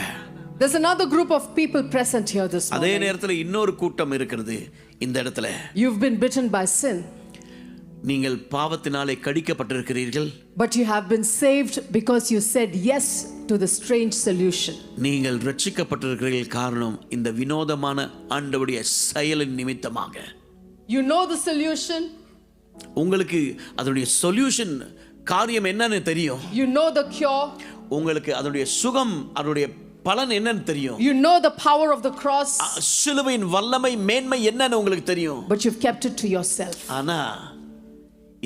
There's another group of people present here this morning. அதே நேரத்தில் இன்னொரு கூட்டம் இருக்கிறது இந்த இடத்துல. You've been bitten by sin, நீங்கள் பாவத்தினாலே கடிக்கப்பட்டிருக்கிறீர்கள். but you have been saved because you said yes to the strange solution. நீங்கள் ரட்சிக்கப்பட்டிருக்கிறீர்கள் காரணம் இந்த வினோதமான ஆண்டவருடைய செயலின் நிமித்தமாக. You know the solution, உங்களுக்கு அதனுடைய சொல்யூஷன், காரியம் என்னன்னு தெரியும். you know the cure, உங்களுக்கு அதனுடைய சுகம், அதனுடைய பலன் என்னன்னு தெரியும். you know the power of the cross, சிலுவையின் வல்லமை, மேன்மை என்னன்னு உங்களுக்கு தெரியும். but you've kept it to yourself. ஆனா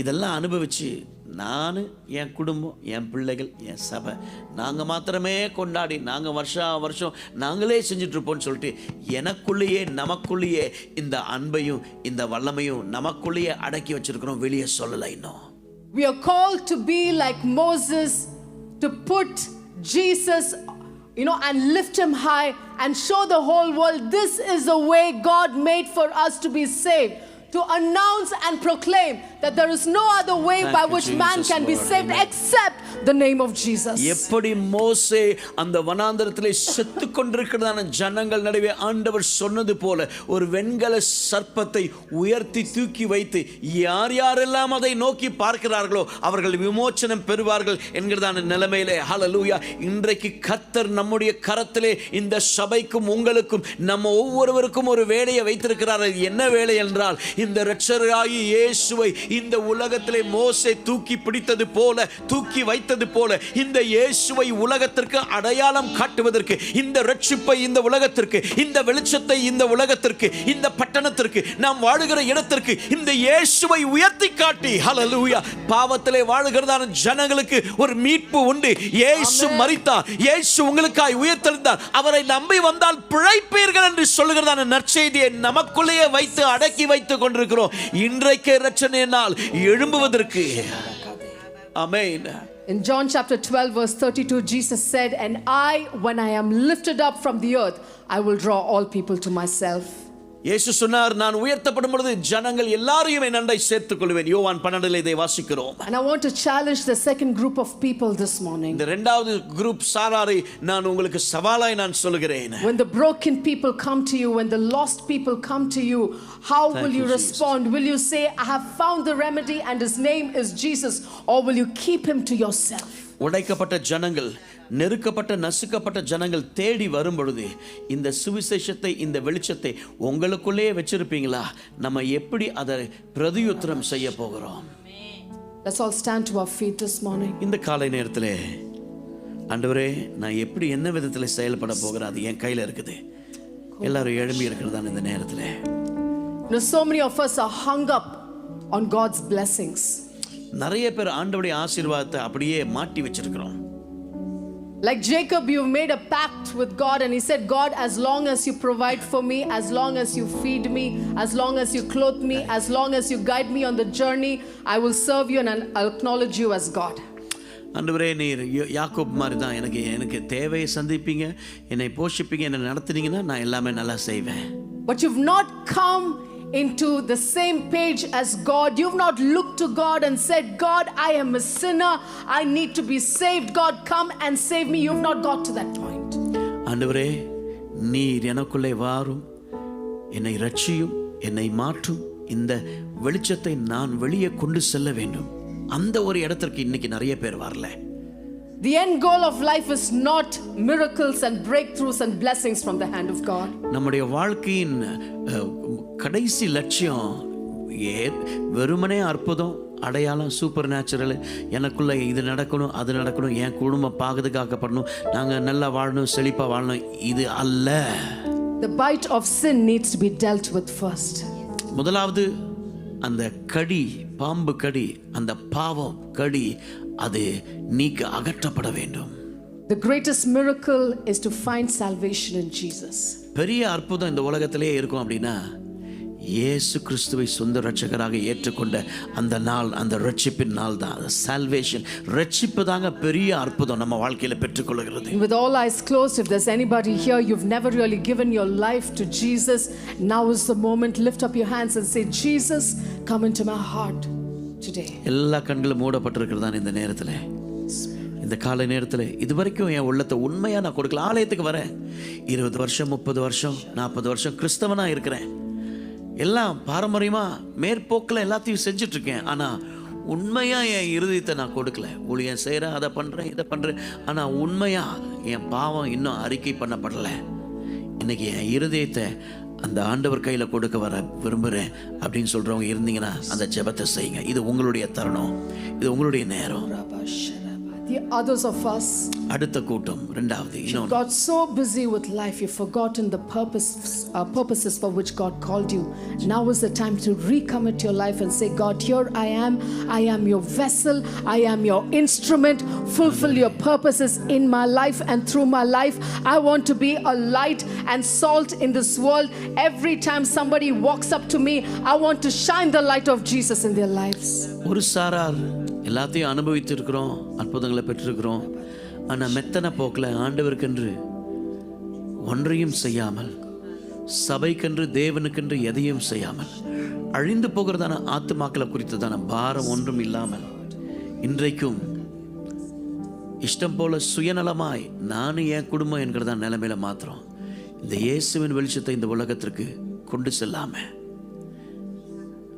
இதெல்லாம் அனுபவிச்சு நான், என் குடும்பம், என் பிள்ளைகள், என் சபை, நாங்கள் மாத்திரமே கொண்டாடி, நாங்கள் வருஷம் நாங்களே செஞ்சுட்டு இருப்போம்னு சொல்லிட்டு எனக்குள்ளேயே, நமக்குள்ளேயே இந்த அன்பையும் இந்த வல்லமையும் நமக்குள்ளேயே அடக்கி வச்சிருக்கிறோம், வெளியே சொல்லலை இன்னும். We are called to be like Moses, to put Jesus, and lift him high and show the whole world this is the way God made for us to be saved. To announce and proclaim that there is no other way by which man can be saved except the name of Jesus. எப்படி மோசே அந்த வனாந்தரத்திலே செத்து கொண்டிருக்கிறதான ஜனங்கள் நடுவே ஆண்டவர் சொன்னது போல ஒரு வெண்கல சர்ப்பத்தை உயர்த்தி தூக்கி வைத்து யார் யாரெல்லாம் அதை நோக்கி பார்க்கிறார்களோ அவர்கள் விமோச்சனம் பெறுவார்கள் என்கிறதான நிலைமையிலே, ஹல்லேலூயா, இன்றைக்கு கர்த்தர் நம்முடைய கரத்திலே இந்த சபைக்கும் உங்களுக்கும் நம்ம ஒவ்வொருவருக்கும் ஒரு வேலையை வைத்திருக்கிறார். என்ன வேலை என்றால், இந்த இரட்சகராகிய இயேசுவை இந்த உலகத்திலே மோசே தூக்கி பிடித்தது போல, தூக்கி வைத்தது போல, இந்த இயேசுவை உலகத்திற்கு அடையாளம் காட்டுவதற்கு, இந்த ரட்சிப்பை இந்த உலகத்திற்கு, இந்த வெளிச்சத்தை இந்த உலகத்திற்கு, இந்த பட்டணத்திற்கு, நாம் வாழுகிற இடத்திற்கு இந்த இயேசுவை உயர்த்தி காட்டி, ஹல்லேலூயா, பாவத்திலே வாழுகிறதான ஜனங்களுக்கு ஒரு மீட்பு உண்டு. இயேசு மரித்தார், இயேசு உங்களுக்காய் உயிர்த்தெழுந்தார், அவரை நம்பி வந்தால் பிழைப்பீர்கள் என்று சொல்லுகிறதான நற்செய்தியை நமக்குள்ளேயே வைத்து அடக்கி வைத்துக் கொண்டிருக்கிறோம். இன்றைக்கே இரட்சணிய நாள் எழும்புவதற்கு. ஆமென். In John chapter 12 verse 32, Jesus said, "And I, when I am lifted up from the earth, I will draw all people to myself." இயேசு சொன்னார், நான் உயர்த்தப்படும் பொழுது ஜனங்கள் எல்லாரையும் என் அண்டை சேர்த்துக் கொள்வேன். யோவான் 12 இதை வாசிக்கிறோம். And I want to challenge the second group of people this morning. இந்த இரண்டாவது குரூப் சாராரை நான் உங்களுக்கு சவாலாய் நான் சொல்கிறேன். When the broken people come to you, when the lost people come to you, how will you respond? Will you say, I have found the remedy and his name is Jesus, or will you keep him to yourself? உடைக்கப்பட்ட ஜனங்கள், நெருக்கப்பட்ட நசுக்கப்பட்ட ஜனங்கள் தேடி வரும் பொழுது இந்த சுவிசேஷத்தை, இந்த வெளிச்சத்தை உங்களுக்குள்ளே வச்சிருப்பீங்களா? நம்ம எப்படி அதை பிரதியுத்தரம் செய்ய போகிறோம்? Let's all stand to our feet this morning. இந்த காலை நேரத்தில் ஆண்டவரே, நான் எப்படி என்ன விதத்தில் செயல்பட போகிறேன், அது என் கையில் இருக்குது. எல்லாரும் எழும்பி இருக்கிறதா இந்த நேரத்தில்? So many of us are hung up on God's blessings. நிறைய பேர் ஆண்டவருடைய ஆசீர்வாதத்தை அப்படியே மாட்டி வச்சிருக்கிறோம். Like Jacob, you made a pact with God and he said, God, as long as you provide for me, as long as you feed me, as long as you clothe me, as long as you guide me on the journey, I will serve you and I'll acknowledge you as God. ஆண்டவரே, நீர் யாக்கோப் மாதிரி தான், எனக்கு தேவையை சந்திப்பீங்க, என்னை போஷிப்பீங்க, என்னை நடத்துனீங்கன்னா நான் எல்லாமே நல்லா செய்வேன். But you've not come into the same page as God. You've not looked to God and said, God, I am a sinner, I need to be saved, God, come and save me. You've not got to that point. ஆண்டவரே, நீர் எனக்குள்ளே வாரும், என்னை ரட்சியும், என்னை மாற்றும், இந்த வெளிச்சத்தை நான் வெளியே கொண்டு செல்ல வேண்டும். அந்த ஒரு இடத்திற்கு இன்னைக்கு நிறைய பேர் வரல. The end goal of life is not miracles and breakthroughs and blessings from the hand of God. நம்முடைய வாழ்க்கையின் கடைசி லட்சியம் வெறுமனே அற்புதம், அடையாளம், சூப்பர் நேச்சுரல், எனக்குள்ள இது நடக்கணும், அது நடக்கணும், என் குடும்பம் பாதுகாக்கப்படணும், நாங்கள் நல்லா வாழணும், செழிப்பாக வாழணும், இது அல்ல. The bite of sin needs to be dealt with first. முதலாவது அந்த கடி, பாம்பு கடி, அந்த பாவம் கடி, அது நீக்க அகற்றப்பட வேண்டும். The greatest miracle is to find salvation in Jesus. பெரிய அற்புதம் இந்த உலகத்திலே இருக்கும் அப்படின்னா, இயேசு கிறிஸ்துவை சொந்த ரட்சகராக ஏற்றுக்கொண்ட அந்த நாள், அந்த ரட்சிப்பின் நாள் தான். சால்வேஷன், ரட்சிப்பு தாங்க பெரிய அற்புதம் நம்ம வாழ்க்கையில பெற்றுக்கொள்கிறது. With all eyes closed, if there's anybody here you've never really given your life to Jesus, now is the moment. Lift up your hands and say, Jesus, come into my heart today. எல்லா கண்களும் மூடப்பட்டிருக்கிறதா இந்த நேரத்தில், இந்த காலை நேரத்தில்? இது வரைக்கும் என் உள்ளத்தை உண்மையா நான் கொடுக்கல. ஆலயத்துக்கு வரேன், 20 வருஷம், 30 வருஷம், 40 வருஷம் கிறிஸ்தவனா இருக்கிறேன், எல்லாம் பாரம்பரியமா மேற்போக்கில் எல்லாத்தையும் செஞ்சுட்டு இருக்கேன். ஆனால் உண்மையாக என் இருதயத்தை நான் கொடுக்கல. ஊழியம் செய்கிறேன், அதை பண்ணுறேன், இதை பண்ணுறேன், ஆனால் உண்மையாக என் பாவம் இன்னும் அறிக்கை பண்ணப்படலை. இன்னைக்கு என் இருதயத்தை அந்த ஆண்டவர் கையில் கொடுக்க வர விரும்புகிறேன் அப்படின்னு சொல்கிறவங்க இருந்தீங்கன்னா அந்த ஜெபத்தை செய்யுங்க. இது உங்களுடைய தருணம், இது உங்களுடைய நேரம். The others of us, அடுத்த கூட்டம் ரெண்டாவது, got so busy with life you've forgotten the purposes for which God called you. Now is the time to recommit your life and say, God, here I am your vessel, I am your instrument. Fulfill your purposes in my life and through my life. I want to be a light and salt in this world. Every time somebody walks up to me, I want to shine the light of Jesus in their lives. ஒரு சாரார் எல்லாத்தையும் அனுபவித்து இருக்கிறோம், அற்புதங்களை பெற்றிருக்கிறோம், ஆனால் மெத்தன போக்கில் ஆண்டவருக்கென்று ஒன்றையும் செய்யாமல், சபைக்கென்று தேவனுக்கென்று எதையும் செய்யாமல், அழிந்து போகிறதான ஆத்துமாக்களை குறித்ததான பாரம் ஒன்றும் இல்லாமல், இன்றைக்கும் இஷ்டம் போல சுயநலமாய் நானும் என் குடும்பம் என்கிறதான நிலைமையில மாத்திரம் இந்த இயேசுவின் வெளிச்சத்தை இந்த உலகத்திற்கு கொண்டு செல்லாம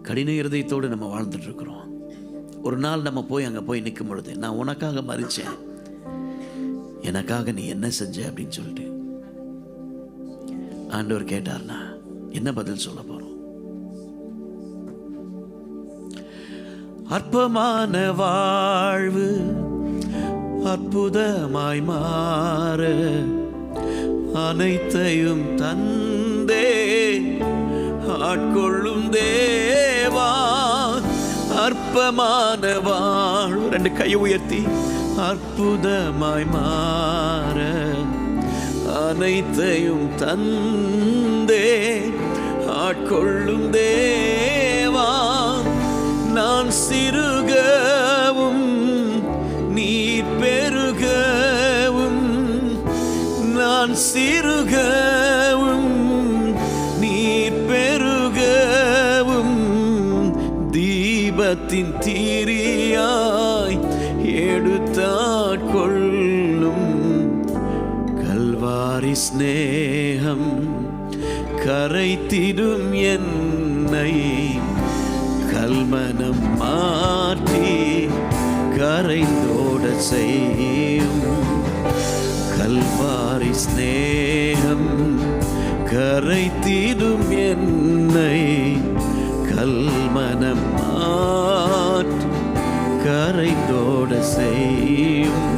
கடின இருதயத்தோடு நம்ம வாழ்ந்துட்டு இருக்கிறோம். ஒரு நாள் நம்ம போய் அங்கே போய் நிற்கும் பொழுது, நான் உனக்காக மரிச்சேன், எனக்காக நீ என்ன செஞ்ச அப்படின்னு சொல்லிட்டு ஆண்டவர் கேட்டார்னா என்ன பதில் சொல்ல போறோம்? அற்பமான வாழ்வு அற்புதமாய் மாற அனைத்தையும் தந்தே ஆட்கொள்ளும் தேவா. அற்பமான வாழ்வு, ரெண்டு கையை உயர்த்தி, அற்புதமாய் மாற அனைத்தையும் தந்தே ஆட்கொள்ளும் தேவா. நான் சிறுகவும் நீர் பெருகவும், நான் சிறுகவும் நீர் உள்ளத்தின் தீரியாய் எடுத்தாட்கொள்ளும் கல்வாரி ஸ்நேகம் கரைத்திடும் என்னை கல்மனம் மாற்றி கரைந்தோட செய்யும் கல்வாரி ஸ்நேகம் கரைத்திடும் என்னை கல்மனம் மாற்றி கரைந்தோட செய்யும்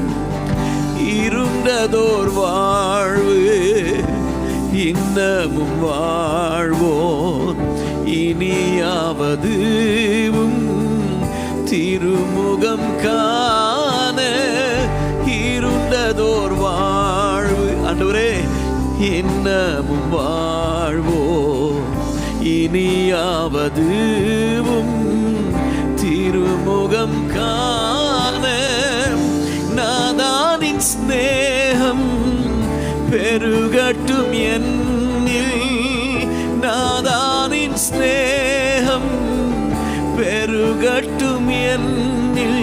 இருண்டதோர் வாழ்வு இன்னமும் வாழ்வோ இனியாவதுவும் திருமுகம் காண இருண்டதோர் வாழ்வு ஆண்டவரே இன்னமும் வாழ்வோ இனியாவதுவும் திருமுகம் காண நாதானின் ஸ்நேகம் பெருகட்டும் என்னில் நாதானின் ஸ்நேகம் பெருகட்டும் என்னில்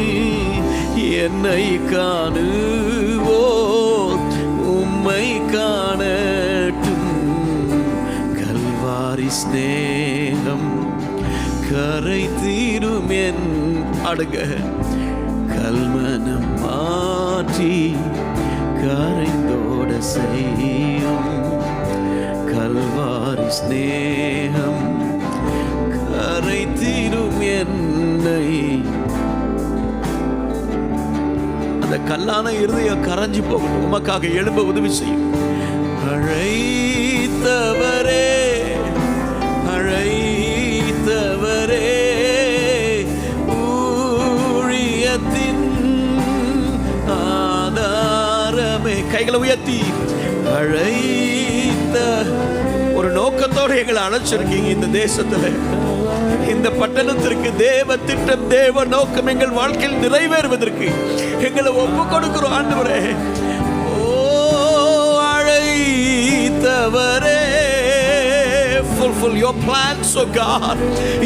என்னை காணுவோ உம்மை காணட்டும் கல்வாரி ஸ்நேகம் கரை தீரும் என் அடுங்க கல்மனம் மாற்றி கரைந்தோட செய்யும் கல்வாரி ஸ்நேகம் கரை தீரும் என்னை அந்த கல்லான இருதயம் கரைஞ்சு போகணும் உமக்காக எழும்ப உதவி செய்யும் அழைத்தவரே அழைத்தவரே ஊழியத்தின் ஆதாரமே கைகளை உயர்த்தி அழைத்த ஒரு நோக்கத்தோடு எங்களை அழைச்சிருக்கீங்க இந்த தேசத்துல இந்த பட்டணத்திற்கு தேவ திட்டம் தேவ நோக்கம் எங்கள் வாழ்க்கையில் நிறைவேறுவதற்கு எங்களை ஒப்பு கொடுக்கிறோம் ஆண்டவரே ஓ அழைத்தவரே fulfill your plans, oh God,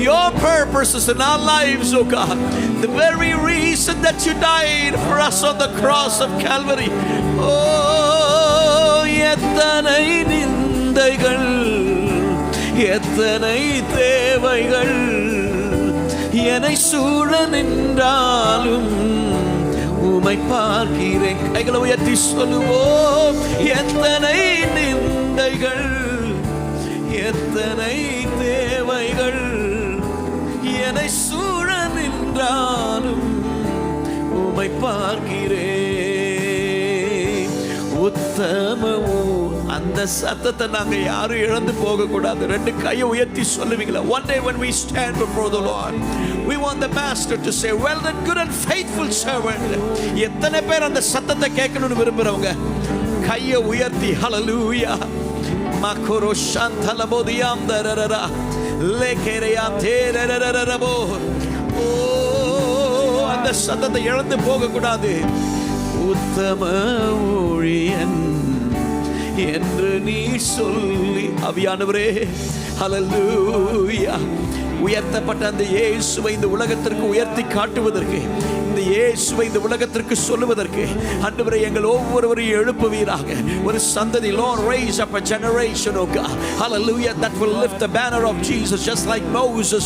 your purposes in our lives, oh God. The very reason that you died for us on the cross of Calvary. Oh, எத்தனை நிந்தைகள், எத்தனை தேவைகள் என்னை சூழ நின்றாலும் உம்மை பார்க்கிறேன். கைகளை உயர்த்தி சொல்லுவோம். எத்தனை நிந்தைகள், எத்தனை தேவைகள் என்னை சூழ நின்றாலும் உம்மை பார்க்கிறேன். உத்தமவோ அந்த சத்தத்தை நாங்க யாரும் இழந்து போக கூடாது. ரெண்டு கையை உயர்த்தி சொல்லுவீங்களா? One day when we stand before the Lord, we want the master to say, well done good and faithful servant. எத்தனை பேர் அந்த சத்தத்தை கேட்கணும்னு விரும்புறவங்க கையை உயர்த்தி hallelujah. Makoro shantala bodiyam darara lekereya tererererabo. Oh, அந்த சத்தத்தை இழந்து போக கூடாது. உத்தம ஊழியன் என்று நீ சொல்லி ஆவியானவரே ஹல்லேலூயா. உயர்த்தப்பட்ட அந்த இயேசுவை இந்த உலகத்திற்கு உயர்த்தி காட்டுவதற்கு, இந்த இயேசுவை இந்த உலகத்திற்கு சொல்லுவதற்கு ஆண்டவரே எங்கள் ஒவ்வொருவரையும் எழுப்புவீராக. ஒரு சந்ததி, Lord, raise up a generation, oh God, hallelujah, that will lift the banner of Jesus just like Moses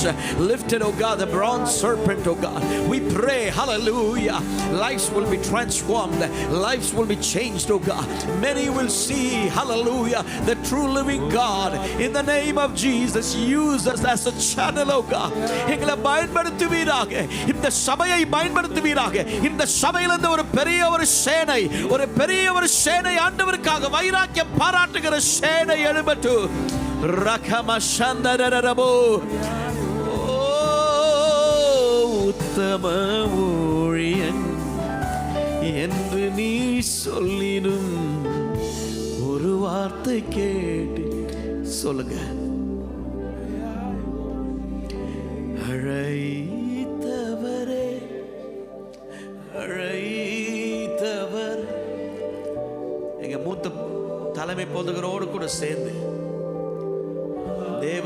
lifted, oh God, the bronze serpent, oh God. We pray, hallelujah, lives will be transformed, lives will be changed, oh God. Many will see, hallelujah, the true living God. In the name of Jesus, use us as a channel, oh God. எங்களை பயன்படுத்துவீராக, இந்த சபையை பயன்படுத்துவீராக. இந்த சபையிலிருந்து ஒரு பெரிய ஒரு சேனை ஆண்டவருக்காக வைராக்கியம் பாராட்டுகிற சேனை எழும்பட்டு. ரகமசந்தரரபோ. உத்தம ஊழியன் என்று நீ சொல்லிடும் ஒரு வார்த்தை கேட்டு சொல்லுங்க. அழைத்தவரே அழைத்தவர். எங்க மூத்த தலைமை போதகரோடு கூட சேர்ந்து தேவ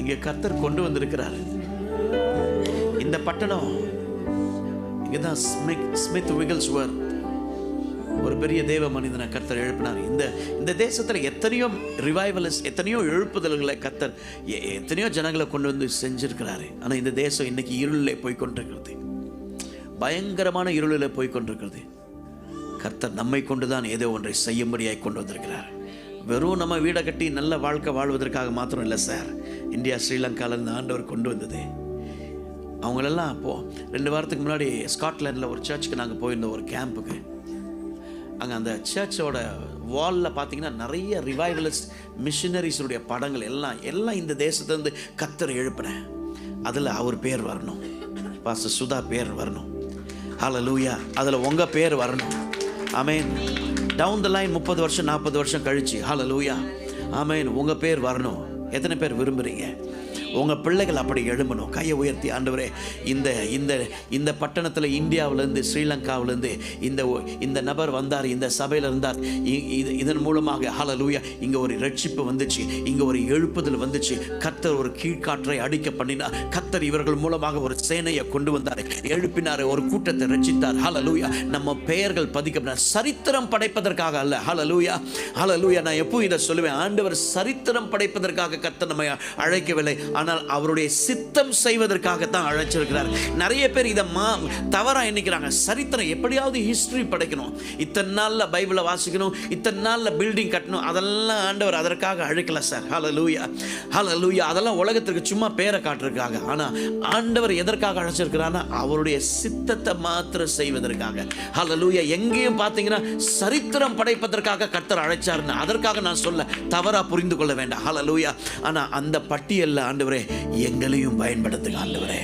இங்கே கர்த்தர் கொண்டு வந்திருக்கிறார். இந்த பட்டணம் இங்கதான் ஸ்மித் விகில்ஸ்வர்த் ஒரு பெரிய தேவ மனிதனை கர்த்தர் எழுப்பினார். இந்த தேசத்தில் எத்தனையோ ரிவைவலிஸ்ட், எத்தனையோ எழுப்புதல்களை கர்த்தர் எத்தனையோ ஜனங்களை கொண்டு வந்து செஞ்சிருக்கிறாரு. ஆனால் இந்த தேசம் இன்னைக்கு இருளிலே போய்கொண்டிருக்கிறது, பயங்கரமான இருளில் போய்கொண்டிருக்கிறது. கர்த்தர் நம்மை கொண்டுதான் ஏதோ ஒன்றை செய்யும்படியாய் கொண்டு வந்திருக்கிறார். வெறும் நம்ம வீடை கட்டி நல்ல வாழ்க்கை வாழ்வதற்காக மாத்திரம் இல்லை சார். இந்தியா ஸ்ரீலங்காவில் இந்த ஆண்டவர் கொண்டு வந்தது. அவங்களெல்லாம் அப்போது 2 வாரத்துக்கு முன்னாடி ஸ்காட்லாண்டில் ஒரு சர்ச்சுக்கு நாங்கள் போயிருந்தோம், ஒரு கேம்புக்கு. அங்கே அந்த சர்ச்சோட வாலில் பார்த்தீங்கன்னா நிறைய ரிவைவலிஸ்ட் மிஷினரிஸுடைய படங்கள் எல்லாம் இந்த தேசத்துலேருந்து கர்த்தர் எழுப்பினேன். அதில் அவர் பேர் வரணும், பாஸ்டர் சுதா பேர் வரணும். ஹல்லேலூயா. அதில் உங்கள் பேர் வரணும். ஆமென். டவுன் த லைன் 30 வருஷம் 40 வருஷம் கழிச்சு, ஹல்லேலூயா, ஆமென், உங்கள் பேர் வரணும். எத்தனை பேர் விரும்புகிறீங்க? உங்கள் பிள்ளைகள் அப்படி எழும்பணும். கையை உயர்த்தி ஆண்டவரே, இந்த இந்த இந்த பட்டணத்தில் இந்தியாவிலேருந்து ஸ்ரீலங்காவிலேருந்து இந்த நபர் வந்தார், இந்த சபையில் இருந்தார், இதன் மூலமாக ஹல்லேலூயா இங்கே ஒரு ரட்சிப்பு வந்துச்சு, இங்கே ஒரு எழுப்புதல் வந்துச்சு. கர்த்தர் ஒரு கீழ்காற்றை அடிக்க பண்ணினார். கர்த்தர் இவர்கள் மூலமாக ஒரு சேனையை கொண்டு வந்தார், எழுப்பினார், ஒரு கூட்டத்தை ரட்சித்தார். ஹல்லேலூயா. நம்ம பெயர்கள் பதிக்கப்பட்டார், சரித்திரம் படைப்பதற்காக அல்ல. ஹல்லேலூயா ஹல்லேலூயா. நான் எப்பவும் இதை சொல்லுவேன், ஆண்டவர் சரித்திரம் படைப்பதற்காக கர்த்தர் நம்மை அழைக்கவில்லை, ஆனால் அவருடைய சித்தம் செய்வதற்காகத்தான் அழைச்சிருக்கிறார். நிறைய பேர் இதை தவறா எண்ணிக்கிறாங்க. சரித்திரம் எப்படியாவது ஹிஸ்டரி படைக்கணும், இத்தனை நாள்ல பைபிளை வாசிக்கணும், இத்தனை நாள்ல பில்டிங் கட்டணும், அதெல்லாம் ஆண்டவர் அதற்காக அழைக்கல சார். ஹல்லேலூயா ஹல்லேலூயா. அதெல்லாம் உலகத்திற்கு சும்மா பேரை காட்டுறதுக்காக. ஆனா ஆண்டவர் எதற்காக அழைச்சிருக்கிறார்னா அவருடைய சித்தத்தை மாத்திரம் செய்வதற்காக. ஹல்லேலூயா. எங்கேயும் பார்த்தீங்கன்னா சரித்திரம் படைப்பதற்காக கர்த்தர் அழைச்சாருன்னு அதற்காக நான் சொல்ல, தவறா புரிந்து கொள்ள வேண்டாம். ஹல்லேலூயா. ஆனா அந்த பட்டியல்ல ஆண்டவரே எங்களையும் பயன்படுத்துங்க ஆண்டவரே.